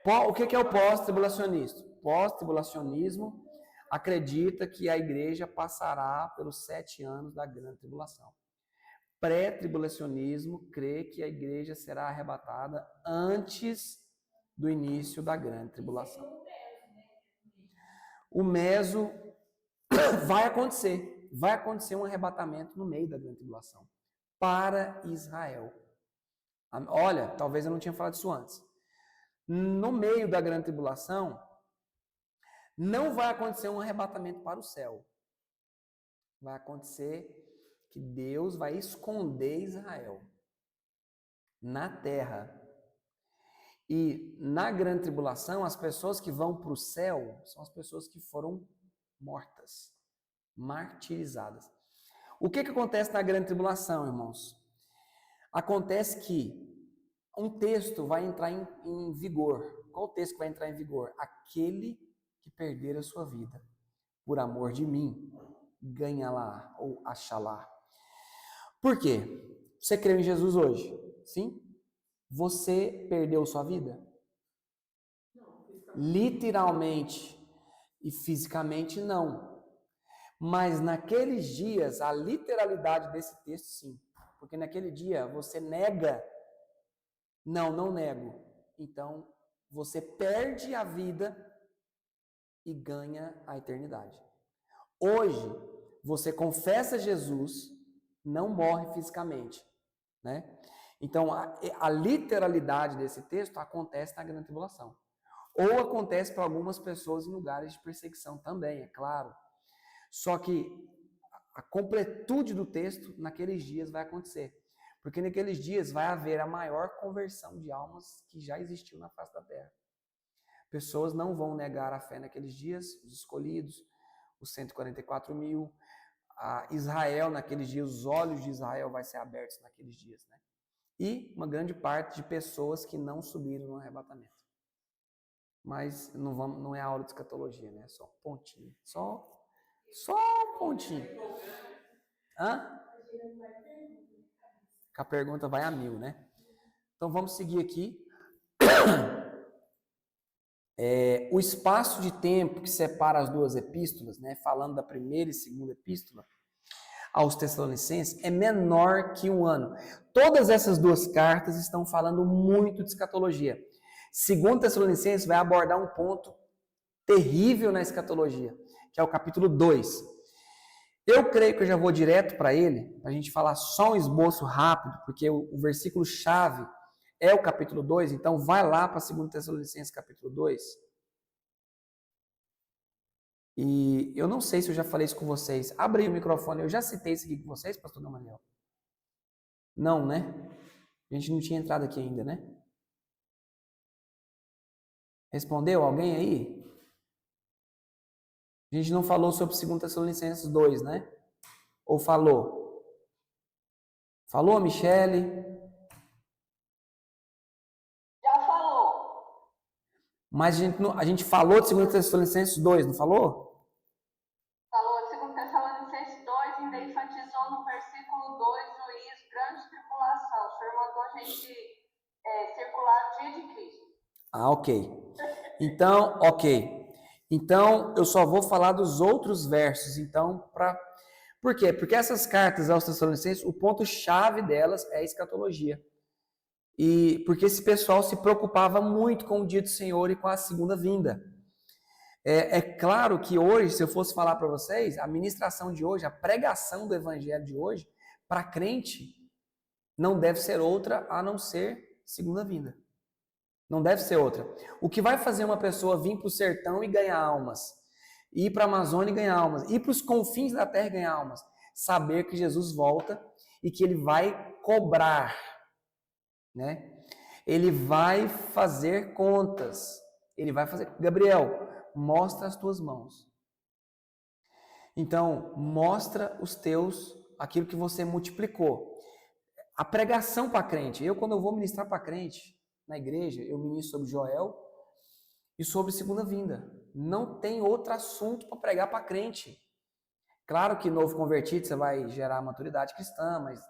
O que é o pós-tribulacionista? Pós-tribulacionismo acredita que a igreja passará pelos 7 anos da grande tribulação. Pré-tribulacionismo crê que a igreja será arrebatada antes do início da grande tribulação. O meso vai acontecer um arrebatamento no meio da grande tribulação para Israel. Olha, talvez eu não tinha falado isso antes. No meio da grande tribulação, não vai acontecer um arrebatamento para o céu. Vai acontecer que Deus vai esconder Israel na terra. E na grande tribulação, as pessoas que vão para o céu são as pessoas que foram mortas, martirizadas. O que acontece na grande tribulação, irmãos? Acontece que um texto vai entrar em vigor. Qual texto vai entrar em vigor? Aquele que perder a sua vida por amor de mim, ganha lá ou achará. Por quê? Você creu em Jesus hoje? Sim? Você perdeu sua vida? Literalmente e fisicamente não. Mas naqueles dias, a literalidade desse texto, sim. Porque naquele dia você nega, não nego. Então, você perde a vida e ganha a eternidade. Hoje, você confessa Jesus, não morre fisicamente, né? Então, a literalidade desse texto acontece na grande tribulação. Ou acontece para algumas pessoas em lugares de perseguição também, é claro. Só que a completude do texto naqueles dias vai acontecer. Porque naqueles dias vai haver a maior conversão de almas que já existiu na face da terra. Pessoas não vão negar a fé naqueles dias, os escolhidos, os 144 mil. Israel, naqueles dias, os olhos de Israel vão ser abertos naqueles dias, né? E uma grande parte de pessoas que não subiram no arrebatamento. Mas não é aula de escatologia, né? Só um pontinho. Só um pontinho. Hã? A pergunta vai a 1000, né? Então vamos seguir aqui. O espaço de tempo que separa as duas epístolas, né? Falando da primeira e segunda epístola aos Tessalonicenses, é menor que um ano. Todas essas duas cartas estão falando muito de escatologia. Segundo Tessalonicenses vai abordar um ponto terrível na escatologia, que é o capítulo 2. Eu creio que eu já vou direto para ele, para a gente falar só um esboço rápido, porque o versículo-chave é o capítulo 2, então vai lá para 2 Tessalonicenses capítulo 2. E eu não sei se eu já falei isso com vocês. Abre aí o microfone, eu já citei isso aqui com vocês, pastor Gamaliel? Não, né? A gente não tinha entrado aqui ainda, né? Respondeu alguém aí? A gente não falou sobre 2 Tessalonicenses 2, né? Ou falou? Falou, Michele? Já falou. Mas a gente falou de 2 Tessalonicenses 2, não falou? Falou de 2 Tessalonicenses 2, ainda enfatizou no versículo 2 juízo, grande tribulação. O Senhor mandou a gente circular o dia de Cristo. Ok. Então, ok. Então, eu só vou falar dos outros versos. Então, Por quê? Porque essas cartas aos Tessalonicenses, o ponto-chave delas é a escatologia. E porque esse pessoal se preocupava muito com o dia do Senhor e com a segunda vinda. É claro que hoje, se eu fosse falar para vocês, a ministração de hoje, a pregação do evangelho de hoje, para crente, não deve ser outra a não ser segunda vinda. Não deve ser outra. O que vai fazer uma pessoa vir para o sertão e ganhar almas, ir para a Amazônia e ganhar almas, ir para os confins da terra e ganhar almas, saber que Jesus volta e que ele vai cobrar, né? Ele vai fazer contas. Ele vai fazer. Gabriel, mostra as tuas mãos. Então, mostra os teus, aquilo que você multiplicou. A pregação para crente. Quando eu vou ministrar para crente na igreja, eu ministro sobre Joel e sobre segunda vinda. Não tem outro assunto para pregar para crente. Claro que novo convertido você vai gerar maturidade cristã, mas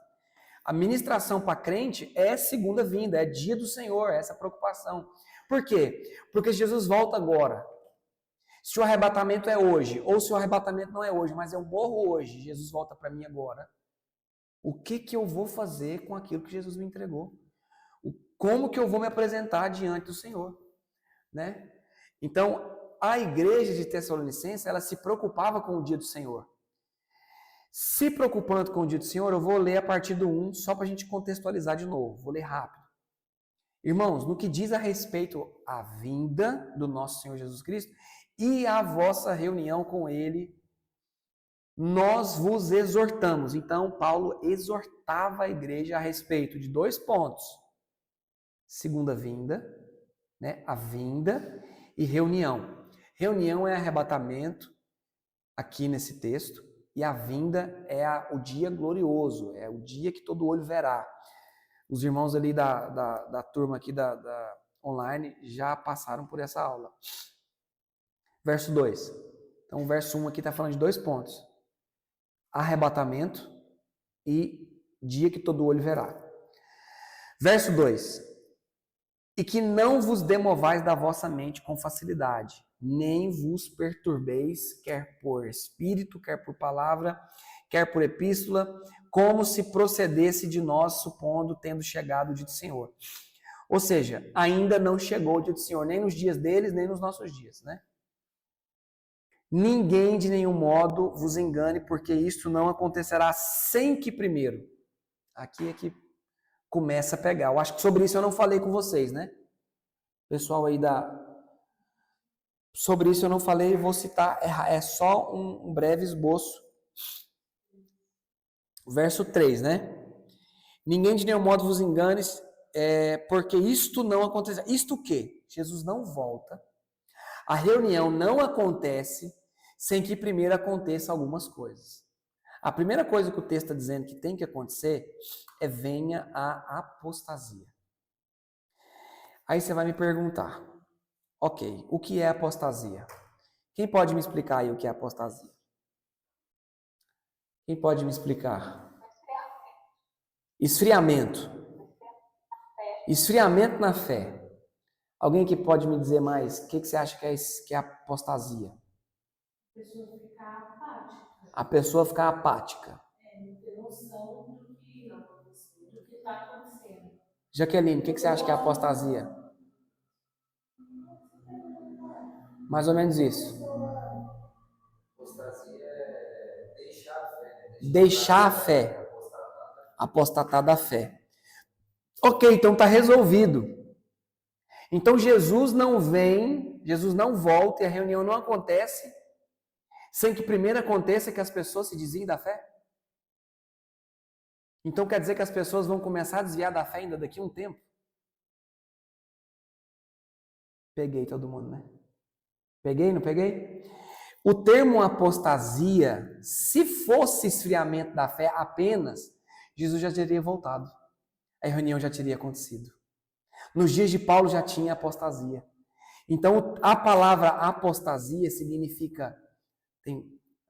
a ministração para crente é segunda vinda, é dia do Senhor, essa preocupação. Por quê? Porque Jesus volta agora. Se o arrebatamento é hoje, ou se o arrebatamento não é hoje, mas eu morro hoje, Jesus volta para mim agora. O que eu vou fazer com aquilo que Jesus me entregou? Como que eu vou me apresentar diante do Senhor? Né? Então, a igreja de Tessalonicenses, ela se preocupava com o dia do Senhor. Se preocupando com o dia do Senhor, eu vou ler a partir do 1, só para a gente contextualizar de novo. Vou ler rápido. Irmãos, no que diz a respeito à vinda do nosso Senhor Jesus Cristo e à vossa reunião com Ele, nós vos exortamos. Então, Paulo exortava a igreja a respeito de 2 pontos. Segunda vinda né? A vinda e reunião. Reunião é arrebatamento, aqui nesse texto, e a vinda é o dia glorioso, é o dia que todo olho verá. Os irmãos ali da turma aqui da online já passaram por essa aula. Verso 2. Então, o verso 1 aqui está falando de 2 pontos. Arrebatamento e dia que todo olho verá. Verso 2. E que não vos demovais da vossa mente com facilidade, nem vos perturbeis, quer por espírito, quer por palavra, quer por epístola, como se procedesse de nós, supondo, tendo chegado o dia do Senhor. Ou seja, ainda não chegou o dia do Senhor, nem nos dias deles, nem nos nossos dias, né? Ninguém de nenhum modo vos engane, porque isto não acontecerá sem que primeiro. Aqui é que começa a pegar. Eu acho que sobre isso eu não falei com vocês, né? Pessoal aí sobre isso eu não falei, vou citar, é só um breve esboço. Verso 3, né? Ninguém de nenhum modo vos engane, porque isto não acontecerá. Isto o quê? Jesus não volta. A reunião não acontece sem que primeiro aconteça algumas coisas. A primeira coisa que o texto está dizendo que tem que acontecer é venha a apostasia. Aí você vai me perguntar, ok, o que é apostasia? Quem pode me explicar aí o que é apostasia? Quem pode me explicar? Esfriamento. Esfriamento na fé. Alguém que pode me dizer mais? O que você acha que é apostasia? A pessoa ficar apática. Não ter noção do que está acontecendo. Jaqueline, o que você acha que é apostasia? Mais ou menos isso. Apostasia é deixar a fé, né? Deixar a fé. Apostatar da fé. Ok, então está resolvido. Então Jesus não vem, Jesus não volta e a reunião não acontece sem que primeiro aconteça que as pessoas se desviem da fé? Então quer dizer que as pessoas vão começar a desviar da fé ainda daqui a um tempo? Peguei todo mundo, né? Peguei, não peguei? O termo apostasia, se fosse esfriamento da fé apenas, Jesus já teria voltado. A reunião já teria acontecido. Nos dias de Paulo já tinha apostasia. Então, a palavra apostasia significa...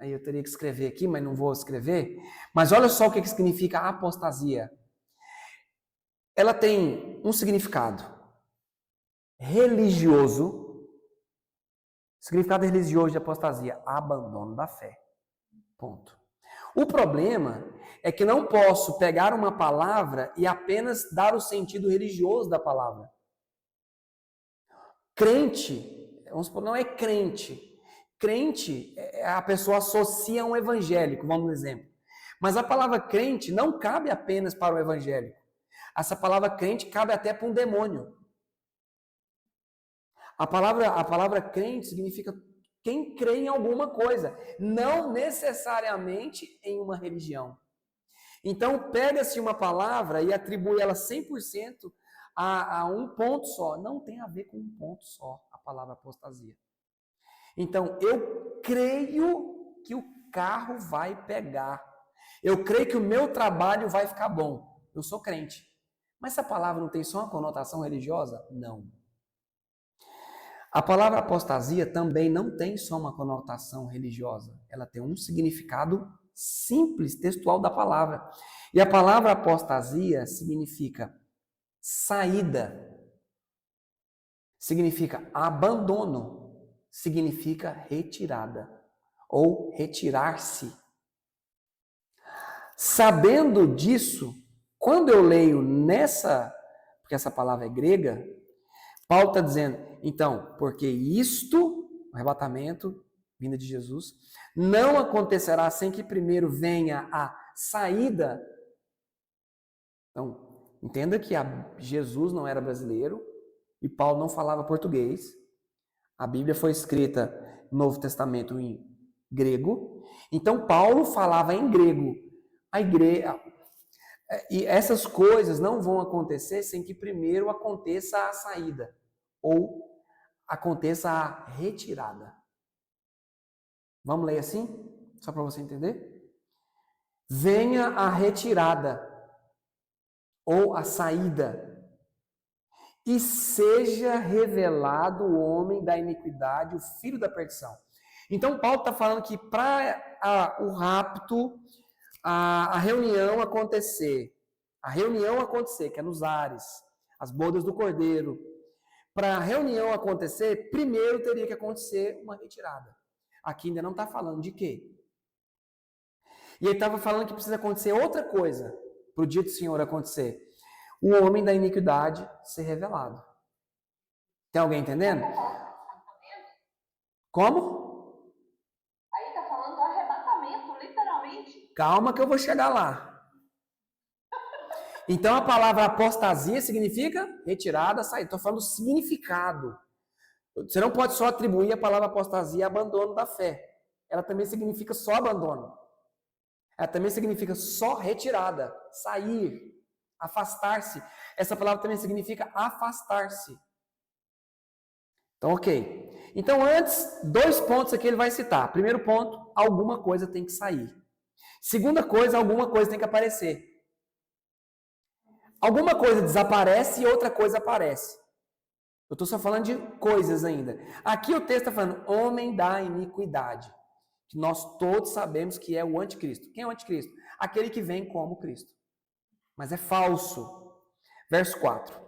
aí eu teria que escrever aqui, mas não vou escrever. Mas olha só o que significa apostasia. Ela tem um significado religioso. Significado religioso de apostasia: abandono da fé. Ponto. O problema é que não posso pegar uma palavra e apenas dar o sentido religioso da palavra. Crente, vamos supor, não é crente. Crente, a pessoa associa a um evangélico, vamos no exemplo. Mas a palavra crente não cabe apenas para o evangélico. Essa palavra crente cabe até para um demônio. A palavra crente significa quem crê em alguma coisa, não necessariamente em uma religião. Então, pega-se uma palavra e atribui ela 100% a um ponto só. Não tem a ver com um ponto só, a palavra apostasia. Então, eu creio que o carro vai pegar. Eu creio que o meu trabalho vai ficar bom. Eu sou crente. Mas essa palavra não tem só uma conotação religiosa? Não. A palavra apostasia também não tem só uma conotação religiosa. Ela tem um significado simples, textual da palavra. E a palavra apostasia significa saída, significa abandono, significa retirada ou retirar-se. Sabendo disso, quando eu leio porque essa palavra é grega, Paulo está dizendo, então, porque isto, o arrebatamento, vinda de Jesus, não acontecerá sem que primeiro venha a saída. Então, entenda que Jesus não era brasileiro e Paulo não falava português. A Bíblia foi escrita no Novo Testamento em grego. Então, Paulo falava em grego. E essas coisas não vão acontecer sem que primeiro aconteça a saída. ou aconteça a retirada. Vamos ler assim? Só para você entender? Venha a retirada ou a saída, e seja revelado o homem da iniquidade, o filho da perdição. Então, Paulo está falando que para o rapto, a reunião acontecer, que é nos ares, as bodas do cordeiro, para a reunião acontecer, primeiro teria que acontecer uma retirada. Aqui ainda não está falando de quê? E ele estava falando que precisa acontecer outra coisa para o dia do Senhor acontecer. O homem da iniquidade ser revelado. Tem alguém entendendo? Como? Aí está falando do arrebatamento, literalmente. Calma que eu vou chegar lá. Então a palavra apostasia significa retirada, saída. Estou falando do significado. Você não pode só atribuir a palavra apostasia a abandono da fé. Ela também significa só abandono. Ela também significa só retirada, sair, afastar-se. Essa palavra também significa afastar-se. Então, ok. Então, antes, 2 pontos aqui ele vai citar. Primeiro ponto, alguma coisa tem que sair. Segunda coisa, alguma coisa tem que aparecer. Alguma coisa desaparece e outra coisa aparece. Eu estou só falando de coisas ainda. Aqui o texto está falando homem da iniquidade. Que nós todos sabemos que é o anticristo. Quem é o anticristo? Aquele que vem como Cristo. Mas é falso. Verso 4.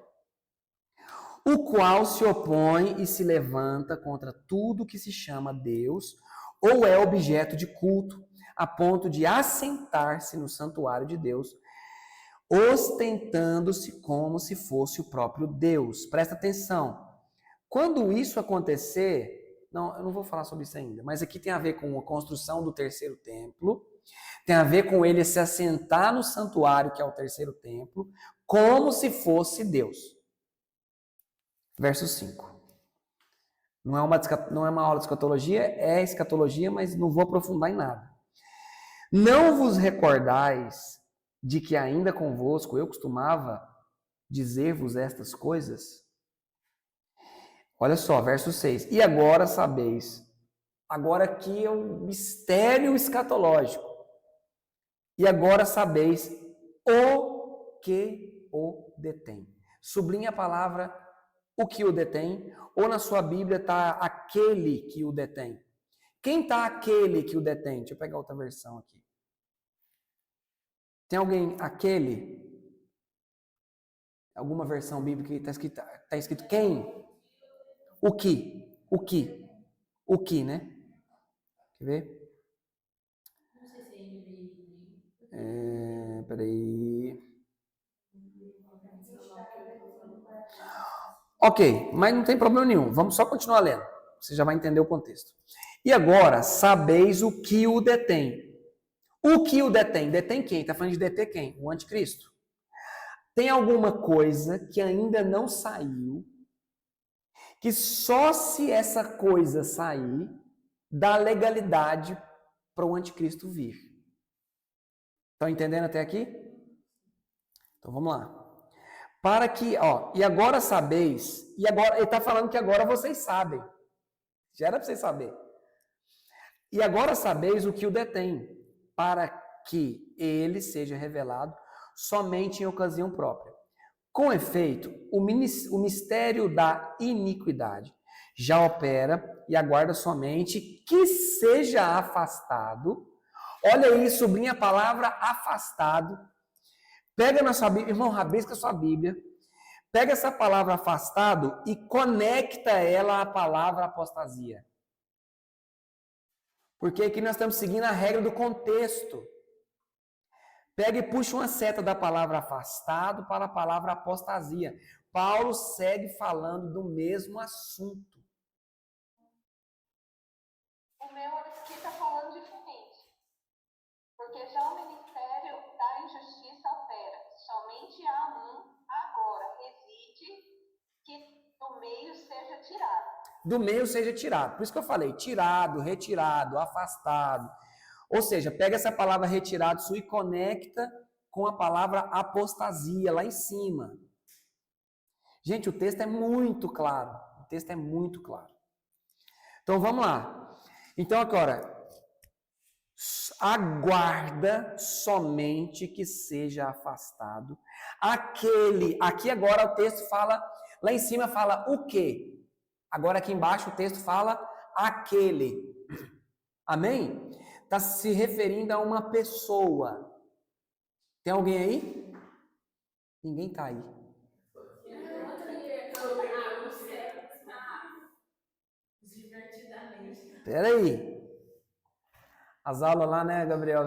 O qual se opõe e se levanta contra tudo que se chama Deus ou é objeto de culto, a ponto de assentar-se no santuário de Deus, ostentando-se como se fosse o próprio Deus. Presta atenção. Quando isso acontecer, não, eu não vou falar sobre isso ainda, mas aqui tem a ver com a construção do terceiro templo, tem a ver com ele se assentar no santuário, que é o terceiro templo, como se fosse Deus. Verso 5. Não é uma aula de escatologia, é escatologia, mas não vou aprofundar em nada. Não vos recordais de que ainda convosco eu costumava dizer-vos estas coisas? Olha só, verso 6. E agora sabeis. Agora aqui é um mistério escatológico. E agora sabeis o que o detém. Sublinha a palavra o que o detém, ou na sua Bíblia está aquele que o detém. Quem está aquele que o detém? Deixa eu pegar outra versão aqui. Tem alguém aquele? Alguma versão bíblica que está escrito quem? O que? O que? O que, né? Quer ver? Não sei se é Peraí. Ok, mas não tem problema nenhum. Vamos só continuar lendo. Você já vai entender o contexto. E agora, sabeis o que o detém. O que o detém? Detém quem? Está falando de deter quem? O anticristo. Tem alguma coisa que ainda não saiu, que só se essa coisa sair, dá legalidade para o anticristo vir. Estão entendendo até aqui? Então vamos lá. Para que, e agora sabeis, e agora, ele está falando que agora vocês sabem. Já era para vocês saberem. E agora sabeis o que o detém, para que ele seja revelado somente em ocasião própria. Com efeito, o mistério da iniquidade já opera e aguarda somente que seja afastado. Olha aí, sublinha a palavra afastado. Pega na sua Bíblia, irmão, rabisca a sua Bíblia. Pega essa palavra afastado e conecta ela à palavra apostasia. Porque aqui nós estamos seguindo a regra do contexto. Pega e puxa uma seta da palavra afastado para a palavra apostasia. Paulo segue falando do mesmo assunto. O meu aqui está falando diferente. Porque já o ministério da injustiça opera. Somente há um agora reside que do meio seja tirado. Do meio seja tirado. Por isso que eu falei, tirado, retirado, afastado. Ou seja, pega essa palavra retirado sua e conecta com a palavra apostasia lá em cima. Gente, o texto é muito claro. O texto é muito claro. Então vamos lá. Então agora, aguarda somente que seja afastado aquele. Aqui agora o texto fala, lá em cima fala o quê? Agora aqui embaixo o texto fala aquele. Amém? Está se referindo a uma pessoa. Tem alguém aí? Ninguém está aí. Espera aí. As aulas lá, né, Gabriel?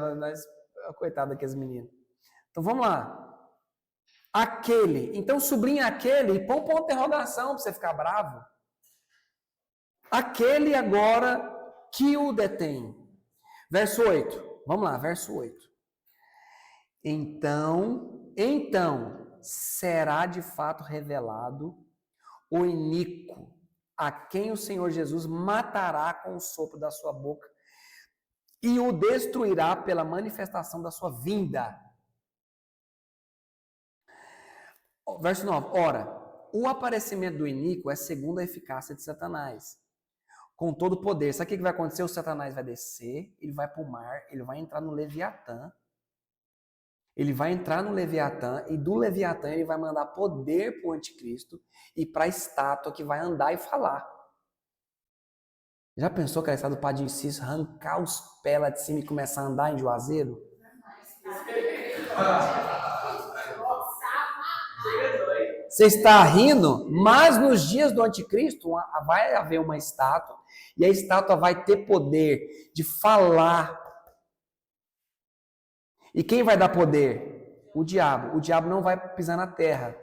Coitado daqueles meninos. Então vamos lá. Aquele. Então sublinha aquele e põe um ponto de interrogação para você ficar bravo. Aquele agora que o detém. Verso 8. Vamos lá, verso 8. Então será de fato revelado o iníquo, a quem o Senhor Jesus matará com o sopro da sua boca e o destruirá pela manifestação da sua vinda. Verso 9. Ora, o aparecimento do iníquo é segundo a eficácia de Satanás, com todo o poder. Sabe o que vai acontecer? O Satanás vai descer, ele vai para o mar, ele vai entrar no Leviatã. Ele vai entrar no Leviatã e do Leviatã ele vai mandar poder para o anticristo e para a estátua que vai andar e falar. Já pensou que a estátua do Padre Cícero arrancar os pés lá de cima e começar a andar em Juazeiro? Você está rindo? Mas nos dias do anticristo vai haver uma estátua e a estátua vai ter poder de falar. E quem vai dar poder? O diabo. O diabo não vai pisar na terra.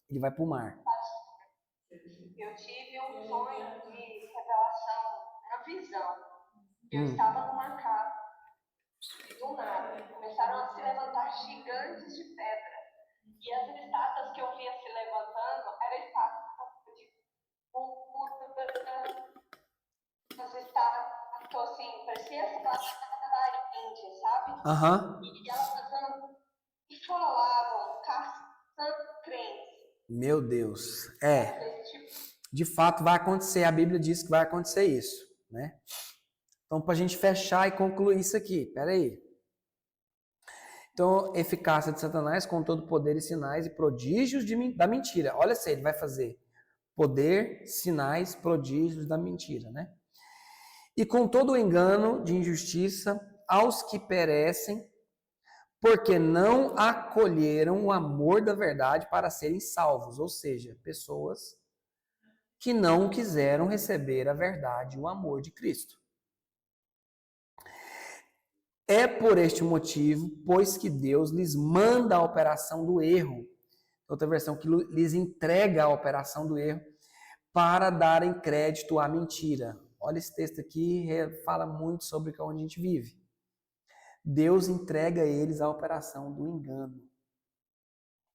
Ele vai para o mar. Eu tive um sonho de revelação, uma visão. Eu estava numa casa e do nada começaram a se levantar gigantes de pedra. E as estátuas que eu via se levantando eram estátuas de as estátuas assim, parecia estátuas da Índia, sabe? Aham. E elas passando e falavam, caçando crentes. Meu Deus. De fato vai acontecer. A Bíblia diz que vai acontecer isso, né? Então, para a gente fechar e concluir isso aqui, peraí. Então, eficácia de Satanás com todo poder e sinais e prodígios da mentira. Olha só, ele vai fazer poder, sinais, prodígios da mentira, né? E com todo o engano de injustiça aos que perecem, porque não acolheram o amor da verdade para serem salvos. Ou seja, pessoas que não quiseram receber a verdade, o amor de Cristo. É por este motivo, pois que Deus lhes manda a operação do erro. Outra versão, que lhes entrega a operação do erro para darem crédito à mentira. Olha esse texto aqui, fala muito sobre onde a gente vive. Deus entrega a eles a operação do engano.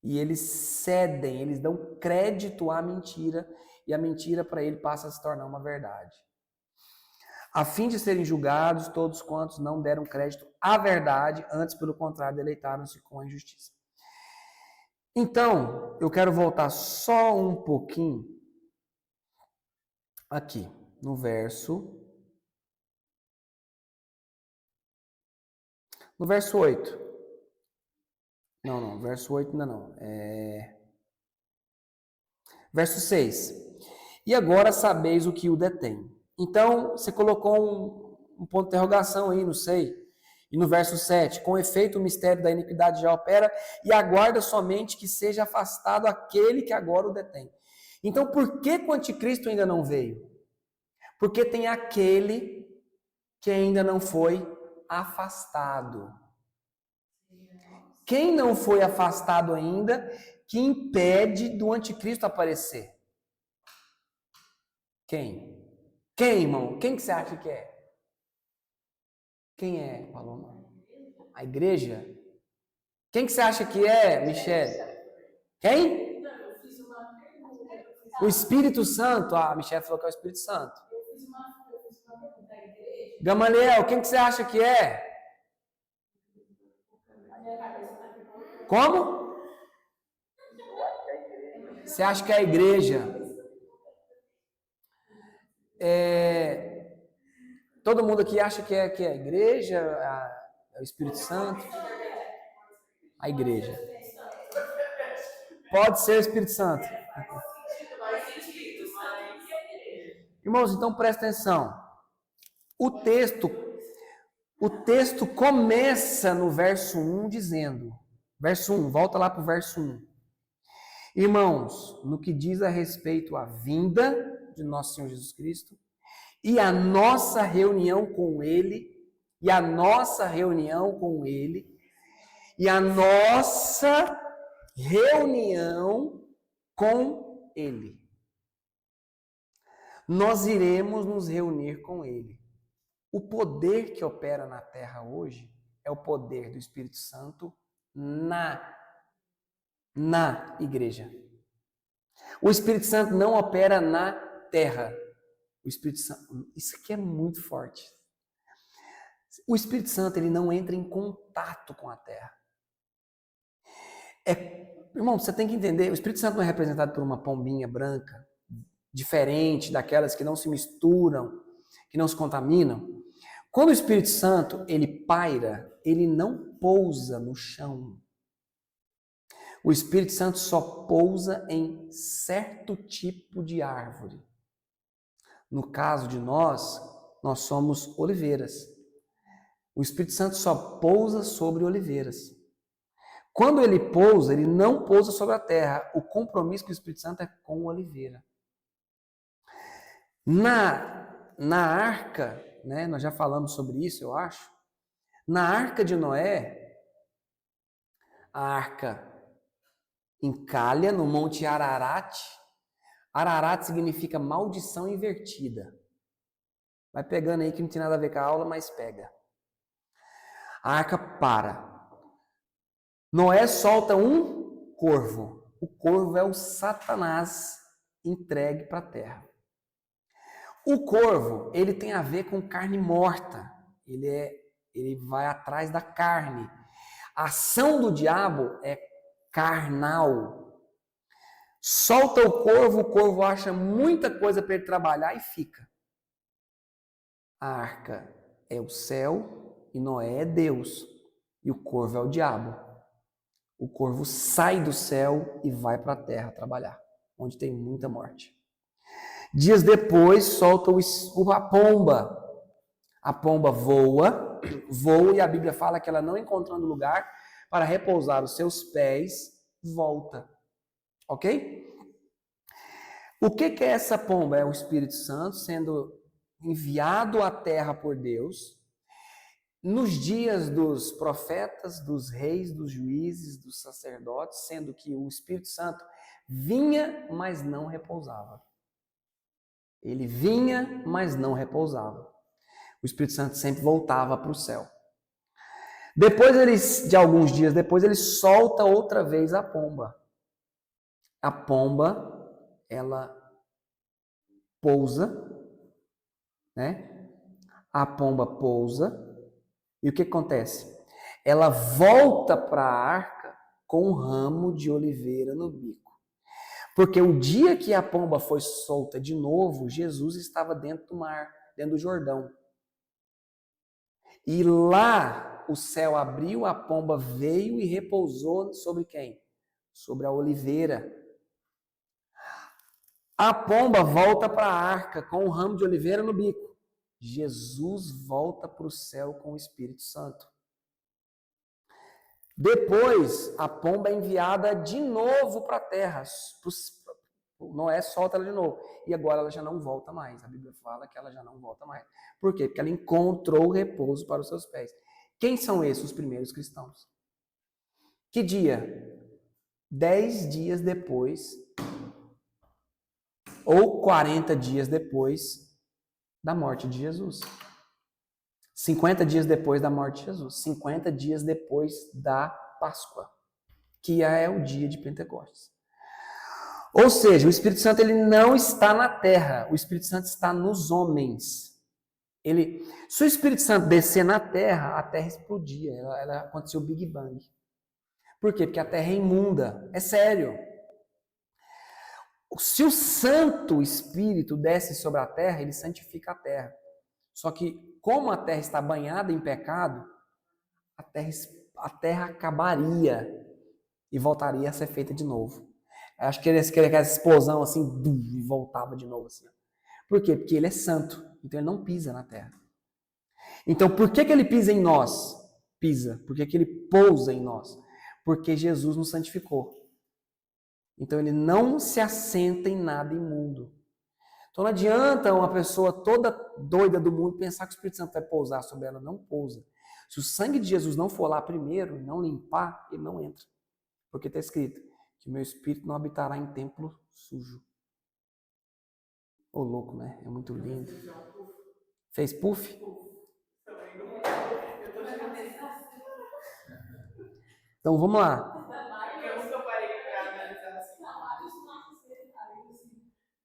E eles cedem, eles dão crédito à mentira, e a mentira para ele passa a se tornar uma verdade. A fim de serem julgados todos quantos não deram crédito à verdade, antes, pelo contrário, deleitaram-se com a injustiça. Então, eu quero voltar só um pouquinho aqui, no verso 8. Não, verso 8 ainda não. Verso 6. E agora sabeis o que o detém. Então, você colocou um ponto de interrogação aí, não sei. E no verso 7, com efeito o mistério da iniquidade já opera e aguarda somente que seja afastado aquele que agora o detém. Então, por que o anticristo ainda não veio? Porque tem aquele que ainda não foi afastado. Quem não foi afastado ainda, que impede do anticristo aparecer? Quem? Quem, irmão? Quem que você acha que é? Quem é, Paloma? A igreja? Quem que você acha que é, Michele? Quem? O Espírito Santo. Ah, a Michele falou que é o Espírito Santo. Gamaliel, quem que você acha que é? Como? Você acha que a igreja todo mundo aqui acha que é a igreja, é o Espírito Santo? A igreja. Pode ser o Espírito Santo. Irmãos, então presta atenção. O texto começa no verso 1 dizendo, verso 1, volta lá para o verso 1. Irmãos, no que diz a respeito à vinda de nosso Senhor Jesus Cristo e a nossa reunião com Ele, e a nossa reunião com Ele, e a nossa reunião com Ele. Nós iremos nos reunir com Ele. O poder que opera na terra hoje é o poder do Espírito Santo na igreja. O Espírito Santo não opera na terra. O Espírito Santo, isso aqui é muito forte. O Espírito Santo, ele não entra em contato com a terra. Irmão, você tem que entender, o Espírito Santo não é representado por uma pombinha branca, diferente daquelas que não se misturam, que não se contaminam. Quando o Espírito Santo, ele paira, ele não pousa no chão. O Espírito Santo só pousa em certo tipo de árvore. No caso de nós somos oliveiras. O Espírito Santo só pousa sobre oliveiras. Quando ele pousa, ele não pousa sobre a terra. O compromisso com o Espírito Santo é com a oliveira. Na arca, né, nós já falamos sobre isso, eu acho. Na arca de Noé, a arca encalha no Monte Ararat. Ararat significa maldição invertida. Vai pegando aí que não tem nada a ver com a aula, mas pega. A arca para. Noé solta um corvo. O corvo é o Satanás entregue para a terra. O corvo, ele tem a ver com carne morta. Ele vai atrás da carne. A ação do diabo é carnal. Solta o corvo acha muita coisa para ele trabalhar e fica. A arca é o céu e Noé é Deus. E o corvo é o diabo. O corvo sai do céu e vai para a terra trabalhar, onde tem muita morte. Dias depois, solta a pomba. A pomba voa e a Bíblia fala que ela, não encontrando lugar para repousar os seus pés, volta. Ok? O que é essa pomba? É o Espírito Santo sendo enviado à terra por Deus nos dias dos profetas, dos reis, dos juízes, dos sacerdotes, sendo que o Espírito Santo vinha, mas não repousava. Ele vinha, mas não repousava. O Espírito Santo sempre voltava para o céu. Depois, de alguns dias depois, ele solta outra vez a pomba. A pomba, ela pousa, né? A pomba pousa. E o que acontece? Ela volta para a arca com um ramo de oliveira no bico. Porque o dia que a pomba foi solta de novo, Jesus estava dentro do mar, dentro do Jordão. E lá o céu abriu, a pomba veio e repousou sobre quem? Sobre a oliveira. A pomba volta para a arca com um ramo de oliveira no bico. Jesus volta para o céu com o Espírito Santo. Depois, a pomba é enviada de novo para a terra. Noé solta ela de novo. E agora ela já não volta mais. A Bíblia fala que ela já não volta mais. Por quê? Porque ela encontrou repouso para os seus pés. Quem são esses os primeiros cristãos? Que dia? 10 dias depois, ou 40 dias depois da morte de Jesus. 50 dias depois da morte de Jesus. 50 dias depois da Páscoa, que é o dia de Pentecostes. Ou seja, o Espírito Santo, ele não está na terra, o Espírito Santo está nos homens. Se o Espírito Santo descer na terra, a terra explodia, aconteceu o Big Bang. Por quê? Porque a terra é imunda, é sério. Se o Santo Espírito desce sobre a terra, ele santifica a terra. Só que, como a terra está banhada em pecado, a terra acabaria e voltaria a ser feita de novo. Acho que eles queriam essa explosão assim, e voltava de novo assim. Por quê? Porque ele é santo, então ele não pisa na terra. Então, por que ele pisa em nós? Pisa. Por que ele pousa em nós? Porque Jesus nos santificou. Então, ele não se assenta em nada imundo. Então, não adianta uma pessoa toda doida do mundo pensar que o Espírito Santo vai pousar sobre ela. Não pousa. Se o sangue de Jesus não for lá primeiro, não limpar, ele não entra. Porque está escrito que meu Espírito não habitará em templo sujo. Ô, louco, né? É muito lindo. Fez puff? Então, vamos lá. Eu nunca parei pra analisar assim.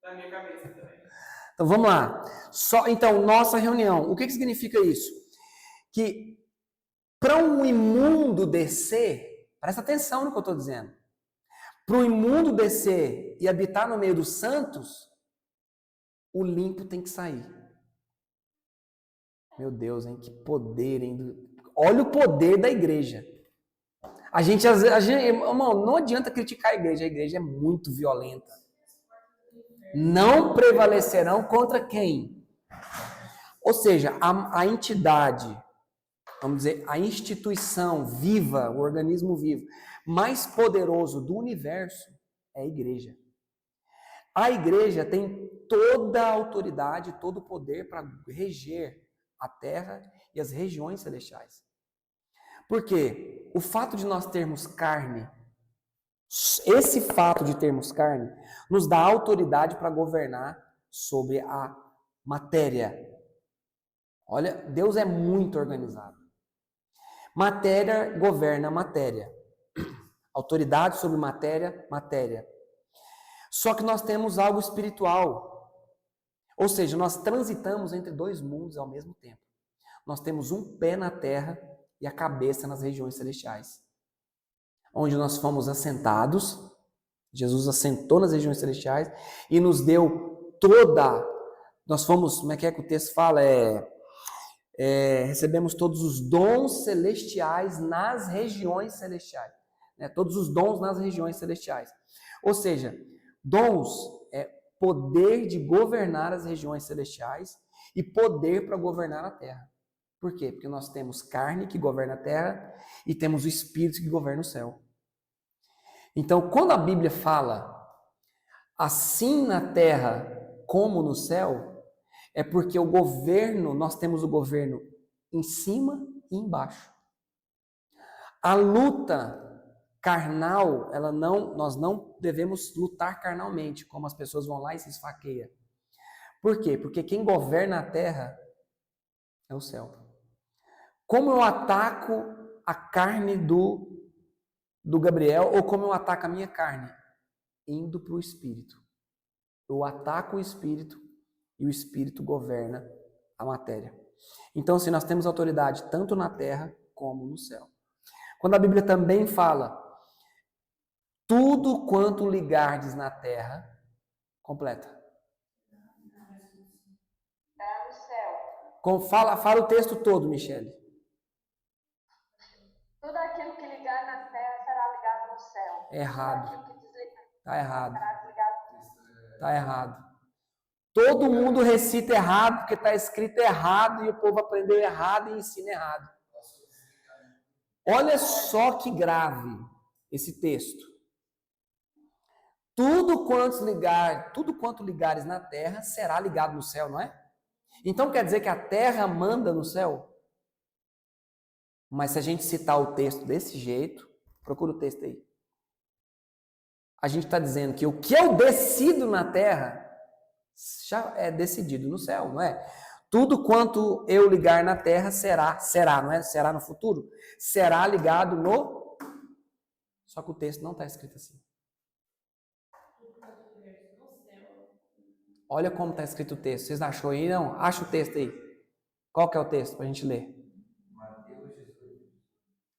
Na minha cabeça também. Então, vamos lá. Então, nossa reunião. O que significa isso? Que para um imundo descer, presta atenção no que eu estou dizendo. Para o imundo descer e habitar no meio dos santos, o limpo tem que sair. Meu Deus, hein? Que poder, hein? Olha o poder da igreja. Irmão, não adianta criticar a igreja é muito violenta. Não prevalecerão contra quem? Ou seja, a entidade, vamos dizer, a instituição viva, o organismo vivo, mais poderoso do universo é a igreja. A igreja tem toda a autoridade, todo o poder para reger a terra e as regiões celestiais. Por quê? O fato de nós termos carne, esse fato de termos carne, nos dá autoridade para governar sobre a matéria. Olha, Deus é muito organizado. Matéria governa matéria. Autoridade sobre matéria, matéria. Só que nós temos algo espiritual. Ou seja, nós transitamos entre dois mundos ao mesmo tempo. Nós temos um pé na terra e a cabeça nas regiões celestiais. Onde nós fomos assentados, Jesus assentou nas regiões celestiais e nos deu nós fomos, como é que o texto fala? Recebemos todos os dons celestiais nas regiões celestiais. Todos os dons nas regiões celestiais. Ou seja, dons é poder de governar as regiões celestiais e poder para governar a terra. Por quê? Porque nós temos carne que governa a terra e temos o Espírito que governa o céu. Então, quando a Bíblia fala assim na terra como no céu, é porque o governo, nós temos o governo em cima e embaixo. A luta carnal, nós não devemos lutar carnalmente, como as pessoas vão lá e se esfaqueiam. Por quê? Porque quem governa a terra é o céu. Como eu ataco a carne do Gabriel, ou como eu ataco a minha carne? Indo para o Espírito. Eu ataco o Espírito e o Espírito governa a matéria. Então, assim, nós temos autoridade tanto na terra como no céu. Quando a Bíblia também fala, tudo quanto ligardes na terra, completa. Está no céu. Fala o texto todo, Michele. Tudo aquilo que ligar na terra será ligado no céu. Errado. Tudo aquilo que desligar Está errado. será desligado. Está errado. Todo mundo recita errado porque está escrito errado e o povo aprendeu errado e ensina errado. Olha só que grave esse texto. Tudo quanto ligares na terra será ligado no céu, não é? Então quer dizer que a terra manda no céu? Mas se a gente citar o texto desse jeito, procura o texto aí. A gente está dizendo que o que eu decido na terra já é decidido no céu, não é? Tudo quanto eu ligar na terra será, não é? Será no futuro? Será ligado no... Só que o texto não está escrito assim. Olha como está escrito o texto. Vocês achou aí? Não? Acha o texto aí. Qual que é o texto para a gente ler?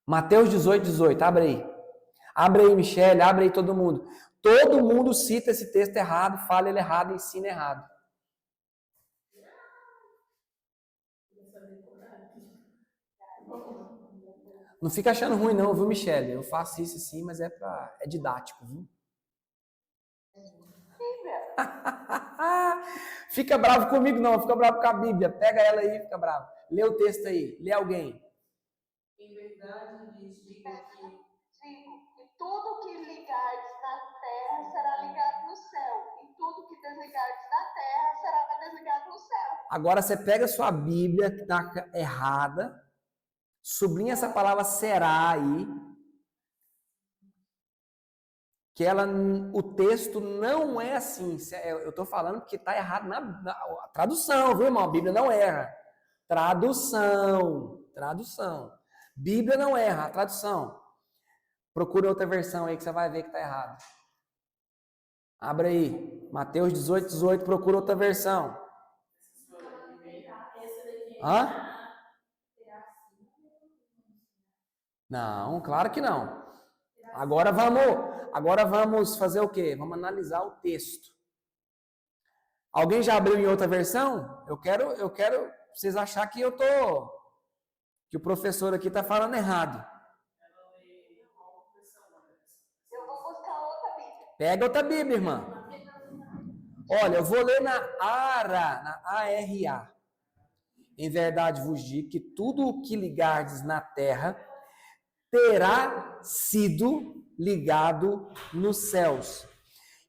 Mateus 18, 18. Abre aí. Abre aí, Michele. Abre aí todo mundo. Todo mundo cita esse texto errado, fala ele errado, ensina errado. Não fica achando ruim não, viu, Michele? Eu faço isso sim, mas é didático, viu? Fica bravo comigo não, fica bravo com a Bíblia. Pega ela aí, fica bravo. Lê o texto aí, lê alguém. Em verdade, digo que tudo que ligares na terra será ligado no céu, e tudo que desligares na terra será desligado no céu. Agora você pega a sua Bíblia, que está errada, sublinha essa palavra será aí, que o texto não é assim. Eu estou falando porque está errado na tradução, viu, irmão? A Bíblia não erra. Tradução. Bíblia não erra, a tradução. Procura outra versão aí que você vai ver que está errado. Abre aí, Mateus 18, procura outra versão. Hã? Não, claro que não. Agora vamos fazer o quê? Vamos analisar o texto. Alguém já abriu em outra versão? Eu quero vocês achar que que o professor aqui está falando errado. Eu vou buscar outra Bíblia. Pega outra Bíblia, irmã. Olha, eu vou ler na ARA. Em verdade vos digo que tudo o que ligardes na terra terá sido ligado nos céus.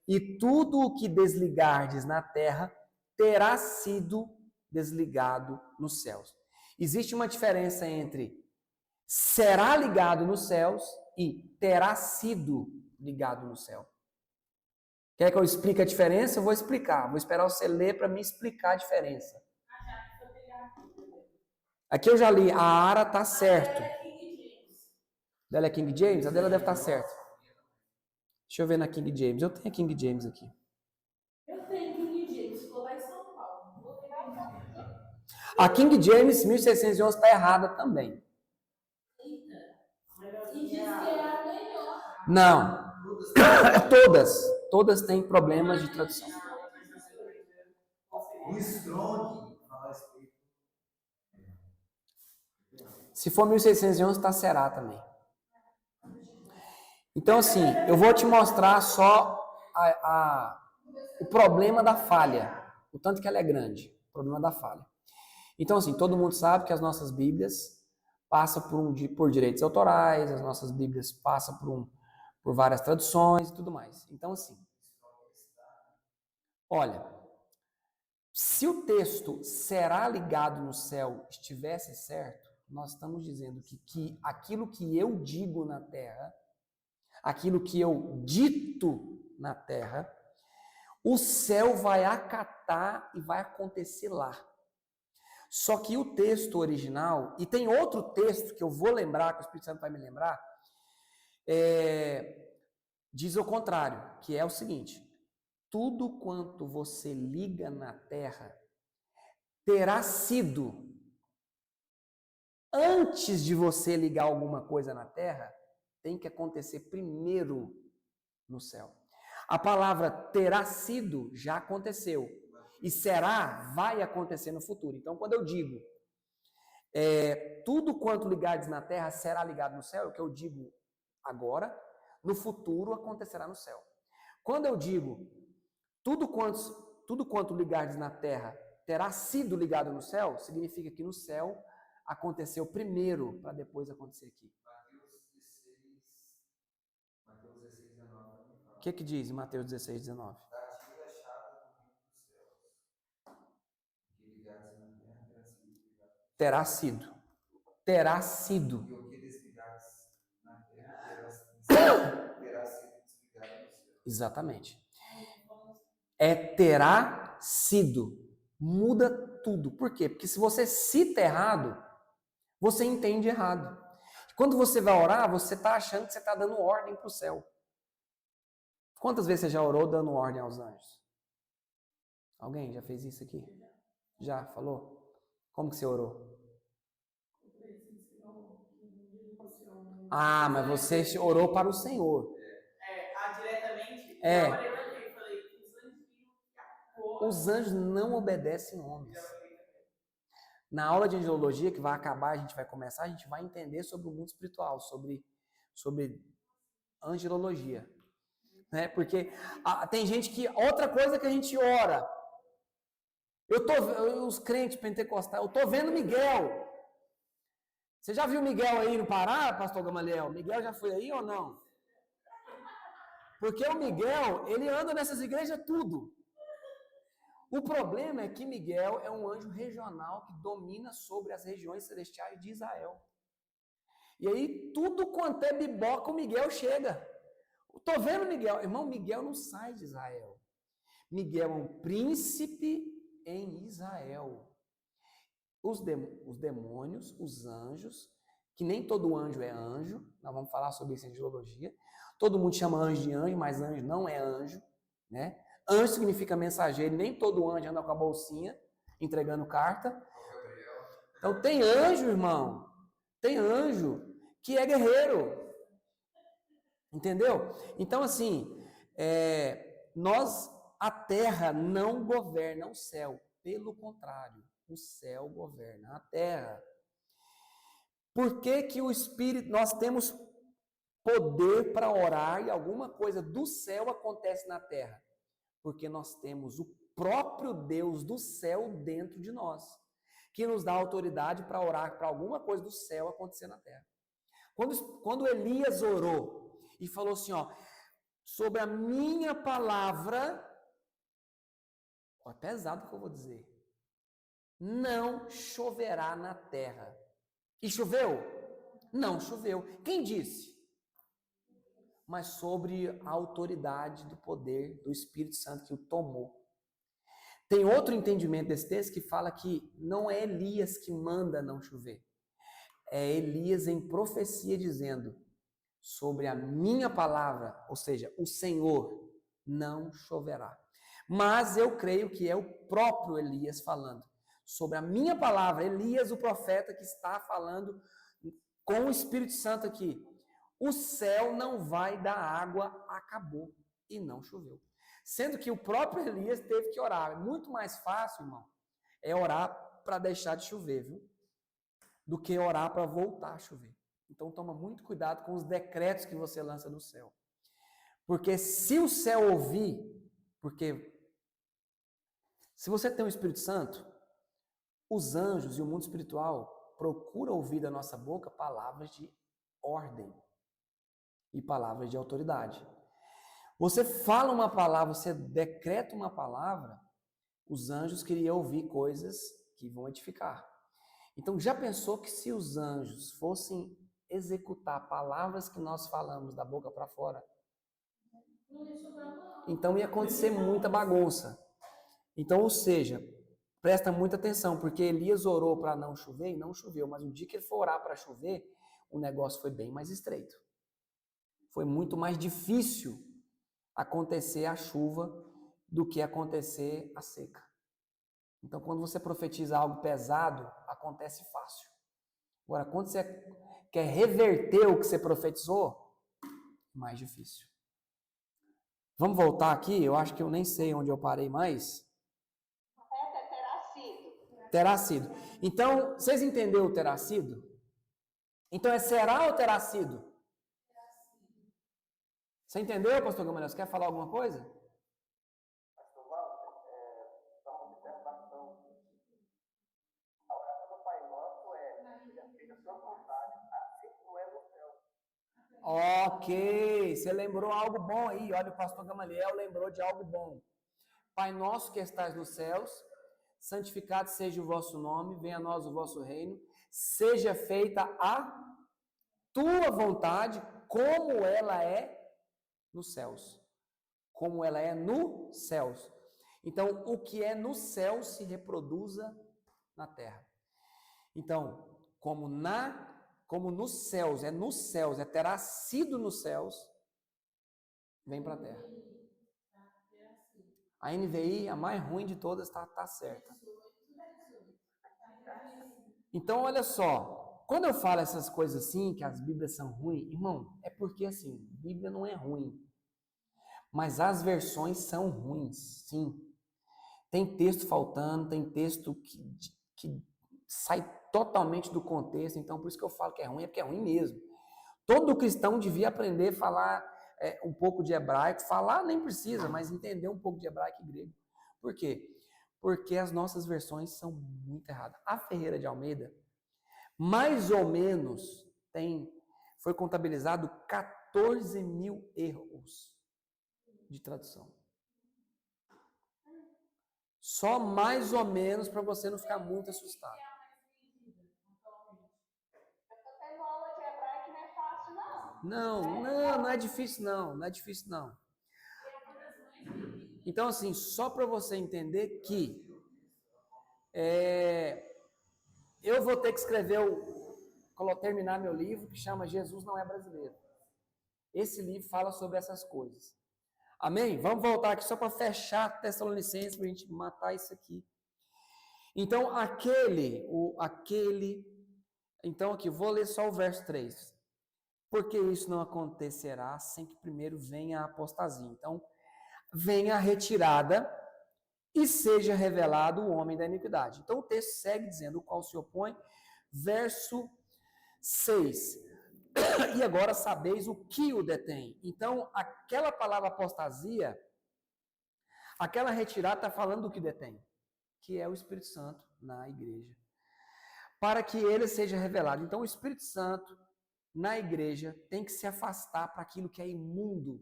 E tudo o que desligardes na terra terá sido desligado nos céus. Existe uma diferença entre será ligado nos céus e terá sido ligado no céu. Quer que eu explique a diferença? Eu vou explicar. Vou esperar você ler para me explicar a diferença. Aqui eu já li. A ARA está certo. Dela é King James? A dela deve estar certo. Deixa eu ver na King James. Eu tenho a King James aqui. Eu tenho King James, vou lá em São Paulo. Vou pegar a King James 1611 está errada também. E diz que é a melhor. Não. Todas têm problemas de tradução. O Strong fala escrito. Se for 1611, está será também. Então, assim, eu vou te mostrar só o problema da falha. O tanto que ela é grande. O problema da falha. Então, assim, todo mundo sabe que as nossas Bíblias passam por direitos autorais, as nossas Bíblias passam por várias traduções e tudo mais. Então, assim, olha, se o texto será ligado no céu estivesse certo, nós estamos dizendo que aquilo que eu digo na terra, aquilo que eu dito na terra, o céu vai acatar e vai acontecer lá. Só que o texto original, e tem outro texto que eu vou lembrar, que o Espírito Santo vai me lembrar, diz o contrário, que é o seguinte: tudo quanto você liga na terra terá sido, antes de você ligar alguma coisa na terra, tem que acontecer primeiro no céu. A palavra terá sido já aconteceu. E será, vai acontecer no futuro. Então, quando eu digo tudo quanto ligares na terra será ligado no céu, é o que eu digo agora, no futuro acontecerá no céu. Quando eu digo tudo quanto ligares na terra terá sido ligado no céu, significa que no céu aconteceu primeiro, para depois acontecer aqui. Mateus 16, 19 também fala. O que diz em Mateus 16, 19? Da antiga chave do reino dos céus. Que ligados na terra terá sido ligado. Terá sido. E o que desligados na terra terá sido desligado no céu. Exatamente. Terá sido. Muda tudo. Por quê? Porque se você cita errado, você entende errado. Quando você vai orar, você está achando que você está dando ordem para o céu. Quantas vezes você já orou dando ordem aos anjos? Alguém já fez isso aqui? Já falou? Como que você orou? Ah, mas você orou para o Senhor. Diretamente, É. Eu falei, Os anjos não obedecem homens. Na aula de angelologia, que vai acabar, a gente vai começar, a gente vai entender sobre o mundo espiritual, sobre angelologia. Né? Porque tem gente que... Outra coisa que a gente ora. Os crentes pentecostais, eu tô vendo Miguel. Você já viu Miguel aí no Pará, pastor Gamaliel? Miguel já foi aí ou não? Porque o Miguel, ele anda nessas igrejas tudo. O problema é que Miguel é um anjo regional que domina sobre as regiões celestiais de Israel. E aí, tudo quanto é biboca, o Miguel chega. Tô vendo Miguel. Irmão, Miguel não sai de Israel. Miguel é um príncipe em Israel. Os demônios, os anjos, que nem todo anjo é anjo, nós vamos falar sobre isso em angelologia. Todo mundo chama anjo de anjo, mas anjo não é anjo, né? Anjo significa mensageiro, nem todo anjo anda com a bolsinha entregando carta. Então tem anjo, irmão, tem anjo que é guerreiro. Entendeu? Então, assim, a terra não governa o céu. Pelo contrário, o céu governa a terra. Por que que o Espírito, nós temos poder para orar e alguma coisa do céu acontece na terra? Porque nós temos o próprio Deus do céu dentro de nós, que nos dá autoridade para orar para alguma coisa do céu acontecer na terra. Quando Elias orou e falou assim, ó, sobre a minha palavra, ó, é pesado o que eu vou dizer, não choverá na terra. E choveu? Não choveu. Quem disse? Mas sobre a autoridade do poder do Espírito Santo que o tomou. Tem outro entendimento desse texto que fala que não é Elias que manda não chover. É Elias em profecia dizendo, sobre a minha palavra, ou seja, o Senhor, não choverá. Mas eu creio que é o próprio Elias falando. Sobre a minha palavra, Elias, o profeta que está falando com o Espírito Santo aqui. O céu não vai dar água, acabou. E não choveu. Sendo que o próprio Elias teve que orar. É muito mais fácil, irmão, é orar para deixar de chover, viu? Do que orar para voltar a chover. Então toma muito cuidado com os decretos que você lança no céu. Porque se o céu ouvir, porque se você tem o Espírito Santo, os anjos e o mundo espiritual procuram ouvir da nossa boca palavras de ordem e palavras de autoridade. Você fala uma palavra, você decreta uma palavra, os anjos queriam ouvir coisas que vão edificar. Então, já pensou que se os anjos fossem executar palavras que nós falamos da boca para fora, então ia acontecer muita bagunça. Então, ou seja, presta muita atenção, porque Elias orou para não chover e não choveu, mas o dia que ele for orar para chover, o negócio foi bem mais estreito. Foi muito mais difícil acontecer a chuva do que acontecer a seca. Então, quando você profetiza algo pesado, acontece fácil. Agora, quando você quer reverter o que você profetizou, mais difícil. Vamos voltar aqui? Eu acho que eu nem sei onde eu parei mais. Terá sido. Terá sido. Então, vocês entenderam o terá sido? Então, é será ou terá sido? Você entendeu, pastor Gamaliel? Você quer falar alguma coisa? Pastor Walter, só uma observação. A oração do Pai Nosso seja feita a sua vontade, assim como é no céu. Ok, você lembrou algo bom aí. Olha, o pastor Gamaliel lembrou de algo bom. Pai nosso que estais nos céus, santificado seja o vosso nome, venha a nós o vosso reino, seja feita a tua vontade, como ela é nos céus. Como ela é nos céus. Então, o que é no céu se reproduza na terra. Então, como nos céus, terá sido nos céus, vem para a terra. A NVI, a mais ruim de todas, está certa. Então, olha só, quando eu falo essas coisas assim, que as Bíblias são ruins, irmão, é porque assim, Bíblia não é ruim. Mas as versões são ruins, sim. Tem texto faltando, tem texto que sai totalmente do contexto, então por isso que eu falo que é ruim, é porque é ruim mesmo. Todo cristão devia aprender a falar um pouco de hebraico, falar nem precisa, mas entender um pouco de hebraico e grego. Por quê? Porque as nossas versões são muito erradas. A Ferreira de Almeida, mais ou menos, foi contabilizado 14 mil erros de tradução. Só mais ou menos para você não ficar muito assustado. Eu tô tendo aula de hebraico que não é fácil, não. Não é difícil não é difícil não. Então assim, só para você entender que eu vou ter que escrever, terminar meu livro que chama Jesus Não é Brasileiro. Esse livro fala sobre essas coisas. Amém? Vamos voltar aqui só para fechar Tessalonicenses, para a gente matar isso aqui. Então, então aqui, vou ler só o verso 3. Porque isso não acontecerá sem que primeiro venha a apostasia. Então, venha a retirada e seja revelado o homem da iniquidade. Então, o texto segue dizendo, o qual se opõe, verso 6. E agora sabeis o que o detém. Então, aquela palavra apostasia, aquela retirada está falando do que detém, que é o Espírito Santo na igreja. Para que ele seja revelado. Então, o Espírito Santo na igreja tem que se afastar para aquilo que é imundo,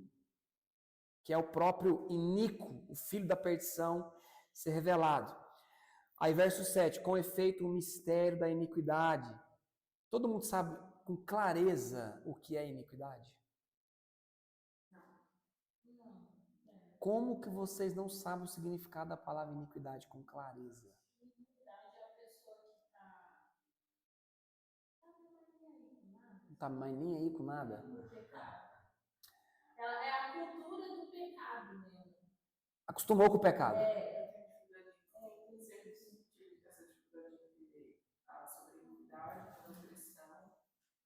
que é o próprio iníquo, o filho da perdição, ser revelado. Aí, verso 7, com efeito, o mistério da iniquidade. Todo mundo sabe com clareza o que é iniquidade? Como que vocês não sabem o significado da palavra iniquidade com clareza? Iniquidade é a pessoa que Não está mais nem aí com nada? no pecado. Ela é a cultura do pecado mesmo. Acostumou com o pecado.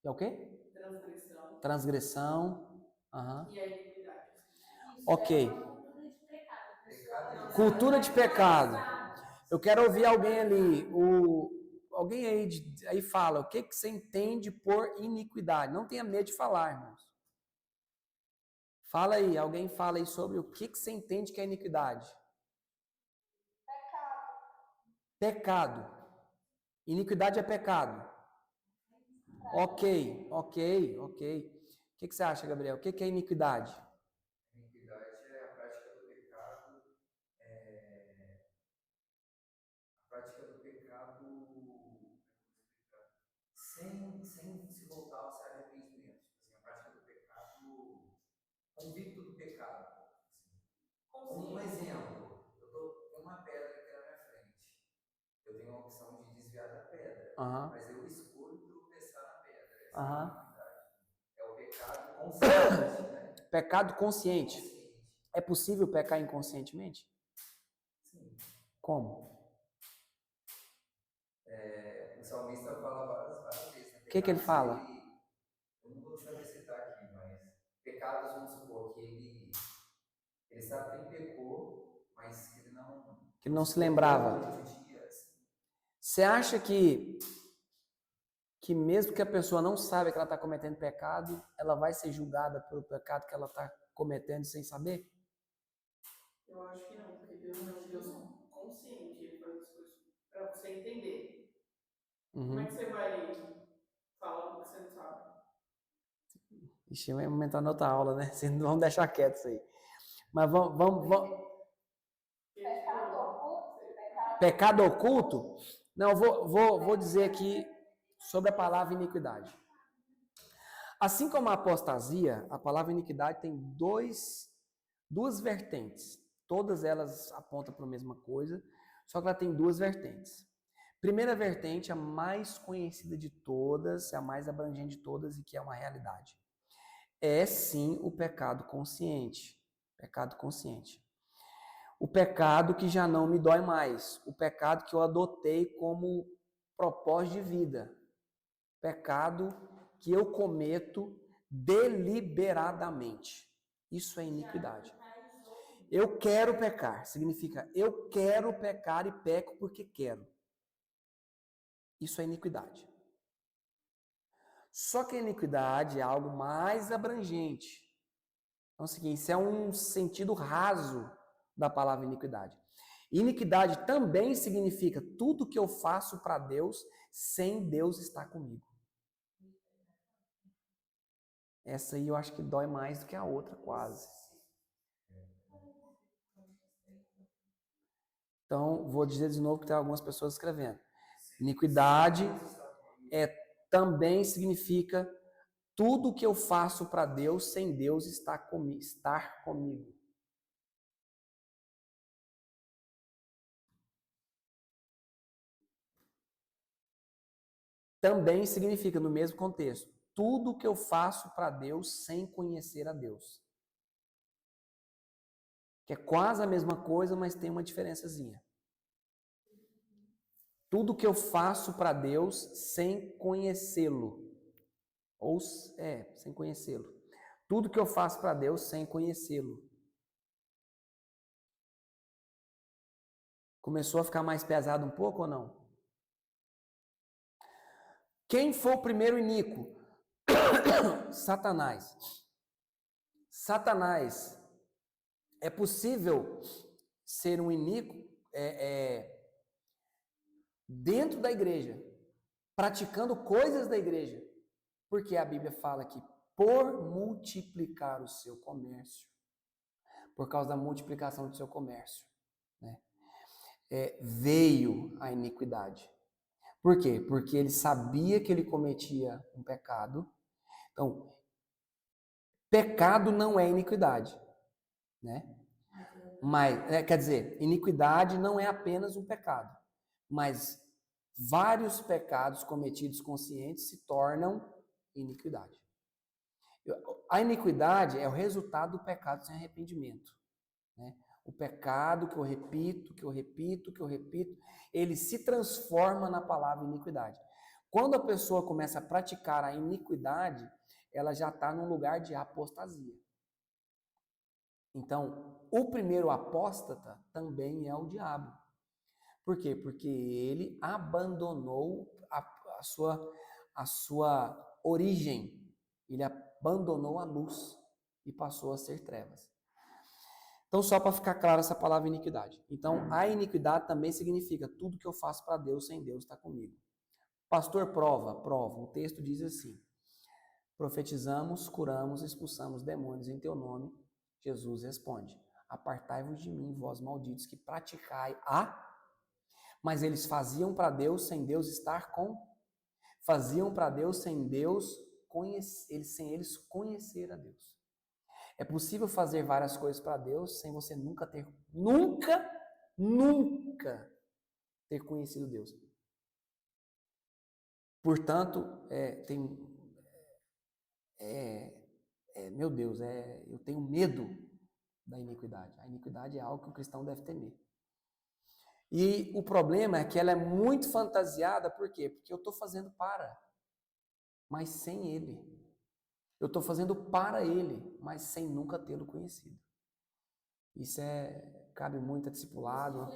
É o quê? Transgressão. Uhum. E a iniquidade. Ok. Cultura de pecado. Cultura de pecado. Eu quero ouvir alguém ali. Alguém aí fala, o que você entende por iniquidade? Não tenha medo de falar, irmãos. Fala aí, alguém fala aí sobre o que você entende que é iniquidade. Pecado. Iniquidade é pecado. Ok. O que você acha, Gabriel? O que é iniquidade? Iniquidade é a prática do pecado, sem se voltar ao seu arrependimento. Assim, a prática do pecado, convicto do pecado. Assim. Como um exemplo, eu estou com uma pedra aqui na minha frente. Eu tenho a opção de desviar da pedra, mas eu escolho tropeçar na pedra. Essa é a iniquidade. É o pecado consciente, né? Pecado consciente. É possível pecar inconscientemente? Sim. Como? O salmista fala várias vezes. Né? O que ele fala? Eu não vou saber citar aqui, mas pecados, vamos supor, que ele sabe que ele pecou, mas que ele não se lembrava. Você acha que mesmo que a pessoa não saiba que ela está cometendo pecado, ela vai ser julgada pelo pecado que ela está cometendo sem saber? Eu acho que não, porque Deus é um Deus consciente, ele faz as coisas para você entender. Como é que você vai falar o que você não sabe? Ixi, vai aumentar na outra aula, né? Vamos deixar quieto isso aí. Mas vamos. Pecado oculto? Não, vou dizer aqui sobre a palavra iniquidade. Assim como a apostasia, a palavra iniquidade tem duas vertentes. Todas elas apontam para a mesma coisa, só que ela tem duas vertentes. Primeira vertente, a mais conhecida de todas, a mais abrangente de todas e que é uma realidade. É sim o pecado consciente. Pecado consciente. O pecado que já não me dói mais. O pecado que eu adotei como propósito de vida. Pecado que eu cometo deliberadamente. Isso é iniquidade. eu quero pecar. Significa, eu quero pecar e peco porque quero. Isso é iniquidade. Só que a iniquidade é algo mais abrangente. Então é o seguinte, isso é um sentido raso da palavra iniquidade. Iniquidade também significa tudo que eu faço para Deus sem Deus estar comigo. Essa aí eu acho que dói mais do que a outra, quase. Então, vou dizer de novo que tem algumas pessoas escrevendo. Iniquidade também significa tudo que eu faço para Deus sem Deus estar comigo. Também significa, no mesmo contexto, tudo que eu faço para Deus sem conhecer a Deus. Que é quase a mesma coisa, mas tem uma diferençazinha. Tudo que eu faço para Deus sem conhecê-lo. Sem conhecê-lo. Tudo que eu faço para Deus sem conhecê-lo. Começou a ficar mais pesado um pouco ou não? Quem foi o primeiro iníquo? Satanás. Satanás. É possível ser um iníquo dentro da igreja, praticando coisas da igreja, porque a Bíblia fala que por multiplicar o seu comércio, por causa da multiplicação do seu comércio, né, veio a iniquidade. Por quê? Porque ele sabia que ele cometia um pecado. Então, pecado não é iniquidade, né? Mas, quer dizer, iniquidade não é apenas um pecado, mas vários pecados cometidos conscientes se tornam iniquidade. A iniquidade é o resultado do pecado sem arrependimento, né? O pecado que eu repito, ele se transforma na palavra iniquidade. Quando a pessoa começa a praticar a iniquidade, ela já está num lugar de apostasia. Então, o primeiro apóstata também é o diabo. Por quê? Porque ele abandonou a sua origem. Ele abandonou a luz e passou a ser trevas. Então, só para ficar clara essa palavra iniquidade. Então, a iniquidade também significa tudo que eu faço para Deus sem Deus estar comigo. Pastor, prova. O texto diz assim: profetizamos, curamos, expulsamos demônios em teu nome. Jesus responde: apartai-vos de mim, vós malditos, que praticai Mas eles faziam para Deus sem Deus estar com. Faziam para Deus sem Deus sem eles conhecer a Deus. É possível fazer várias coisas para Deus sem você nunca ter conhecido Deus. Portanto, meu Deus, eu tenho medo da iniquidade. A iniquidade é algo que o cristão deve temer. E o problema é que ela é muito fantasiada, por quê? Porque eu estou fazendo mas sem Ele. Eu estou fazendo para Ele, mas sem nunca tê-lo conhecido. Isso cabe muito a discipulado,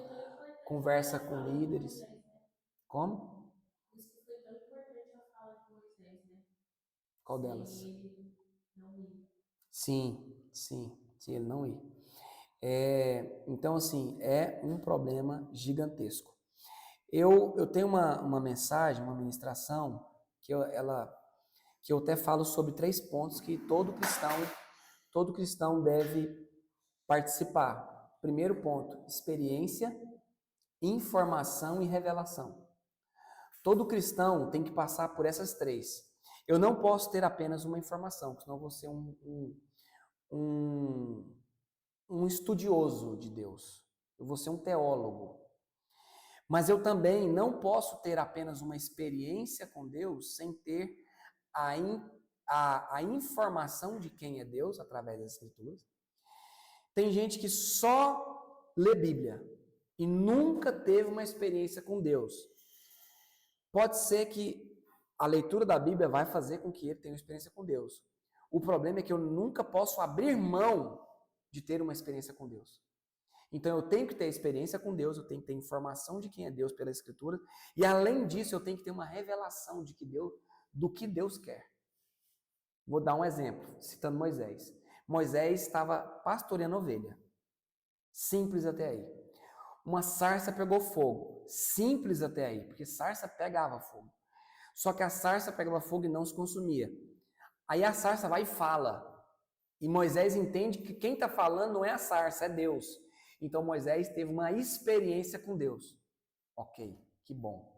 conversa com líderes. Como? Isso foi tão importante a fala de Moisés, né? Qual delas? Se ele não ir. Sim, se ele não ir. Então, assim, é um problema gigantesco. Eu tenho uma mensagem, uma ministração, que eu até falo sobre 3 pontos que todo cristão deve participar. Primeiro ponto, experiência, informação e revelação. Todo cristão tem que passar por essas 3. Eu não posso ter apenas uma informação, senão eu vou ser um estudioso de Deus. Eu vou ser um teólogo. Mas eu também não posso ter apenas uma experiência com Deus sem ter a informação de quem é Deus através das Escrituras. Tem gente que só lê Bíblia e nunca teve uma experiência com Deus. Pode ser que a leitura da Bíblia vai fazer com que ele tenha uma experiência com Deus. O problema é que eu nunca posso abrir mão de ter uma experiência com Deus. Então eu tenho que ter experiência com Deus, eu tenho que ter informação de quem é Deus pela Escritura, e além disso eu tenho que ter uma revelação do que Deus quer. Vou dar um exemplo, citando Moisés. Moisés estava pastoreando ovelha. Simples até aí. Uma sarça pegou fogo. Simples até aí, porque sarça pegava fogo. Só que a sarça pegava fogo e não se consumia. Aí a sarça vai e fala. E Moisés entende que quem está falando não é a sarça, é Deus. Então Moisés teve uma experiência com Deus. Ok, que bom.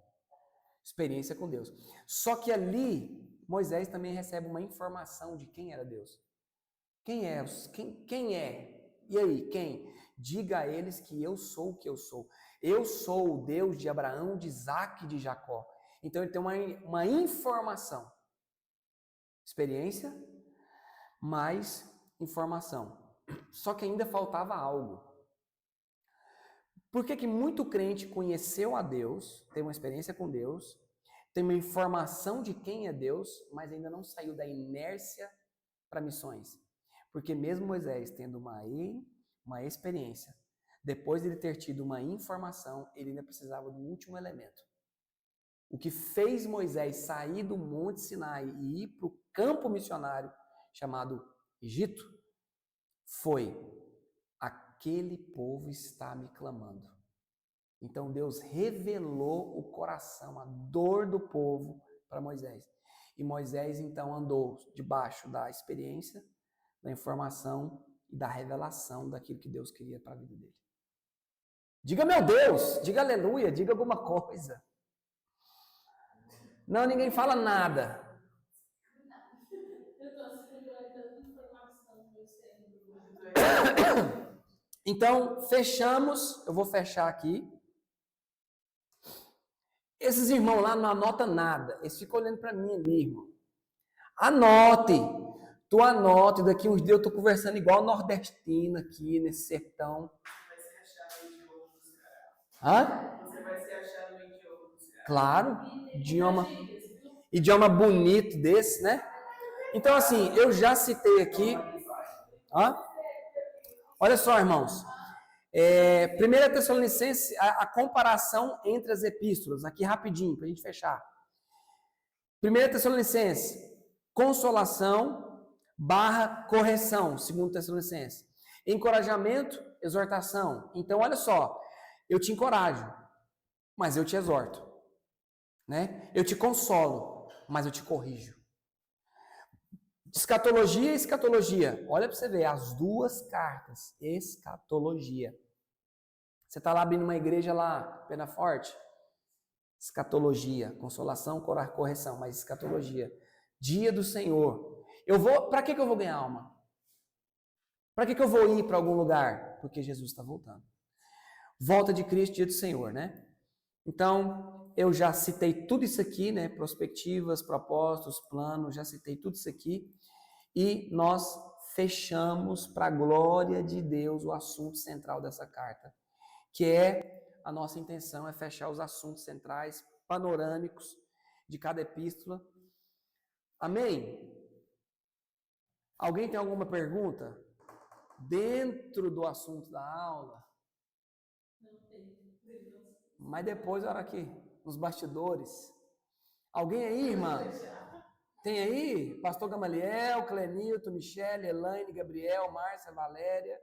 Experiência com Deus. Só que ali, Moisés também recebe uma informação de quem era Deus. Quem é? Quem é? E aí, quem? Diga a eles que eu sou o que eu sou. Eu sou o Deus de Abraão, de Isaac e de Jacó. Então ele tem uma informação. Experiência, mais informação. Só que ainda faltava algo. Por que muito crente conheceu a Deus, tem uma experiência com Deus, tem uma informação de quem é Deus, mas ainda não saiu da inércia para missões? Porque mesmo Moisés tendo uma experiência, depois de ele ter tido uma informação, ele ainda precisava do último elemento. O que fez Moisés sair do Monte Sinai e ir para o campo missionário chamado Egito foi: aquele povo está me clamando. Então Deus revelou o coração, a dor do povo para Moisés. E Moisés então andou debaixo da experiência, da informação e da revelação daquilo que Deus queria para a vida dele. Diga meu Deus, diga aleluia, diga alguma coisa. Não, ninguém fala nada. Eu estou segurando tanta informação no meu cérebro. Então, fechamos. Eu vou fechar aqui. Esses irmãos lá não anotam nada. Eles ficam olhando para mim ali, irmão. Anote. Tu anote. Daqui uns dias eu estou conversando igual nordestino aqui, nesse sertão. Você vai se achar no idioma dos caras. Claro. Idioma bonito desse, né? Então, assim, eu já citei aqui. Olha só, irmãos. 1 Tessalonicenses, a comparação entre as epístolas, aqui rapidinho, para a gente fechar. 1 Tessalonicenses, consolação / correção, 2 Tessalonicenses. Encorajamento, exortação. Então, olha só, eu te encorajo, mas eu te exorto. Né? Eu te consolo, mas eu te corrijo. Escatologia e escatologia. Olha para você ver, as duas cartas. Escatologia. Você está lá abrindo uma igreja lá, Pena Forte? Escatologia. Consolação, correção, mas escatologia. Dia do Senhor. Para que eu vou ganhar alma? Para que eu vou ir para algum lugar? Porque Jesus está voltando. Volta de Cristo, dia do Senhor, né? Então, eu já citei tudo isso aqui, né? Prospectivas, propósitos, planos, já citei tudo isso aqui. E nós fechamos para a glória de Deus o assunto central dessa carta, que a nossa intenção é fechar os assuntos centrais, panorâmicos de cada epístola. Amém? Alguém tem alguma pergunta? Dentro do assunto da aula? Não tem. Mas depois, olha aqui, nos bastidores. Alguém aí, irmã? Tem aí? Pastor Gamaliel, Clenilton, Michele, Elaine, Gabriel, Márcia, Valéria.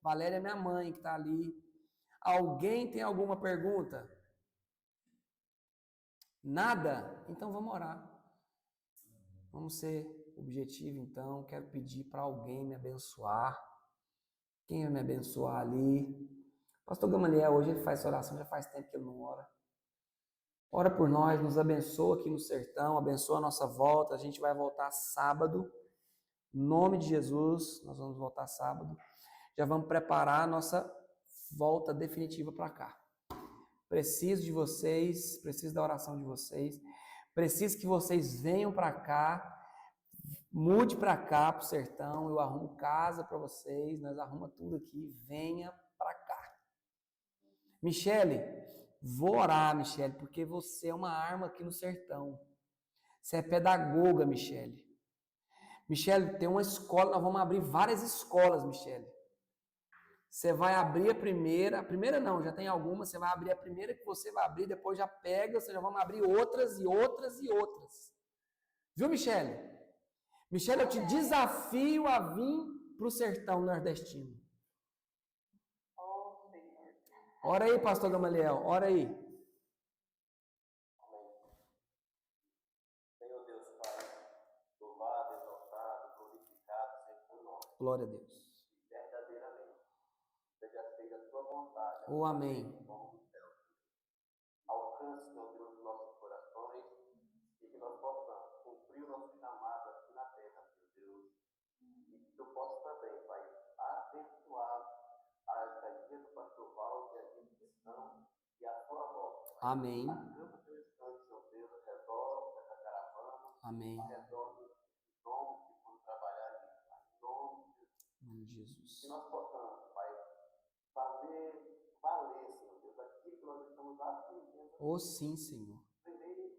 Valéria é minha mãe que está ali. Alguém tem alguma pergunta? Nada? Então vamos orar. Vamos ser objetivo, então. Quero pedir para alguém me abençoar. Quem vai me abençoar ali? Pastor Gamaliel, hoje ele faz essa oração, já faz tempo que ele não ora. Ora por nós, nos abençoa aqui no sertão, abençoa a nossa volta. A gente vai voltar sábado. Em nome de Jesus, nós vamos voltar sábado. Já vamos preparar a nossa volta definitiva para cá. Preciso de vocês, preciso da oração de vocês. Preciso que vocês venham para cá, mude para cá, para o sertão. Eu arrumo casa para vocês, nós arrumamos tudo aqui. Venha para cá. Michele, vou orar, Michele, porque você é uma arma aqui no sertão. Você é pedagoga, Michele. Michele, tem uma escola, nós vamos abrir várias escolas, Michele. Você vai abrir a primeira não, já tem algumas, você vai abrir a primeira que você vai abrir, depois já pega, você já vamos abrir outras e outras e outras. Viu, Michele? Michele, eu te desafio a vir para o sertão nordestino. Ora aí, pastor Gamaliel, ora aí. Senhor Deus Pai, louvado, exaltado, glorificado, sempre nós. Glória a Deus. Verdadeiramente, seja feita a tua vontade. Oh, amém. Alcance, Senhor Deus, os nossos corações e que nós possamos cumprir o nosso chamado aqui na terra, Senhor Deus. E que tu possas também, Pai, abençoar a estadia do pastor Valde, a missão e a sua volta. Amém. Acampa teu instante, Senhor Deus, ao redor dessa caravana, Amém. ao redor dos homens que foram trabalhar ali, em nome de Jesus. Que nós possamos, Pai, fazer valer, Senhor Deus, aquilo que nós estamos aprendendo. Oh, sim, Senhor. Primeiro,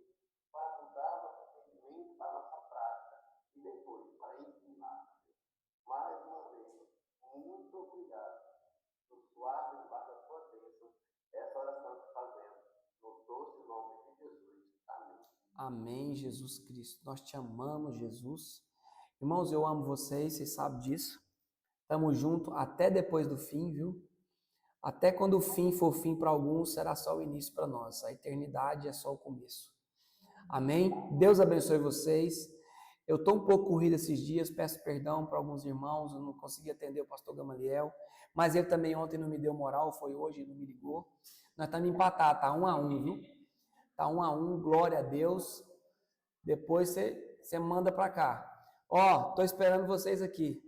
para mudar nosso entendimento, para nossa prática, e depois, para ensinar. Mais uma vez, muito obrigado por suar debaixo da sua bênção essa oração que fazemos, no doce nome de Jesus. Amém. Amém, Jesus Cristo. Nós te amamos, Jesus. Irmãos, eu amo vocês, vocês sabem disso. Tamo junto até depois do fim, viu? Até quando o fim for fim para alguns, será só o início para nós. A eternidade é só o começo. Amém? Deus abençoe vocês. Eu estou um pouco corrido esses dias, peço perdão para alguns irmãos, eu não consegui atender o pastor Gamaliel, mas ele também ontem não me deu moral, foi hoje, não me ligou. Nós estamos empatados, tá 1-1, viu? Tá 1-1, glória a Deus. Depois você manda para cá. Ó, tô esperando vocês aqui.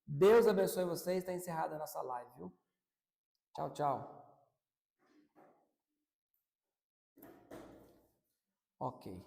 Deus abençoe vocês, está encerrada a nossa live, viu? Tchau, tchau. Ok.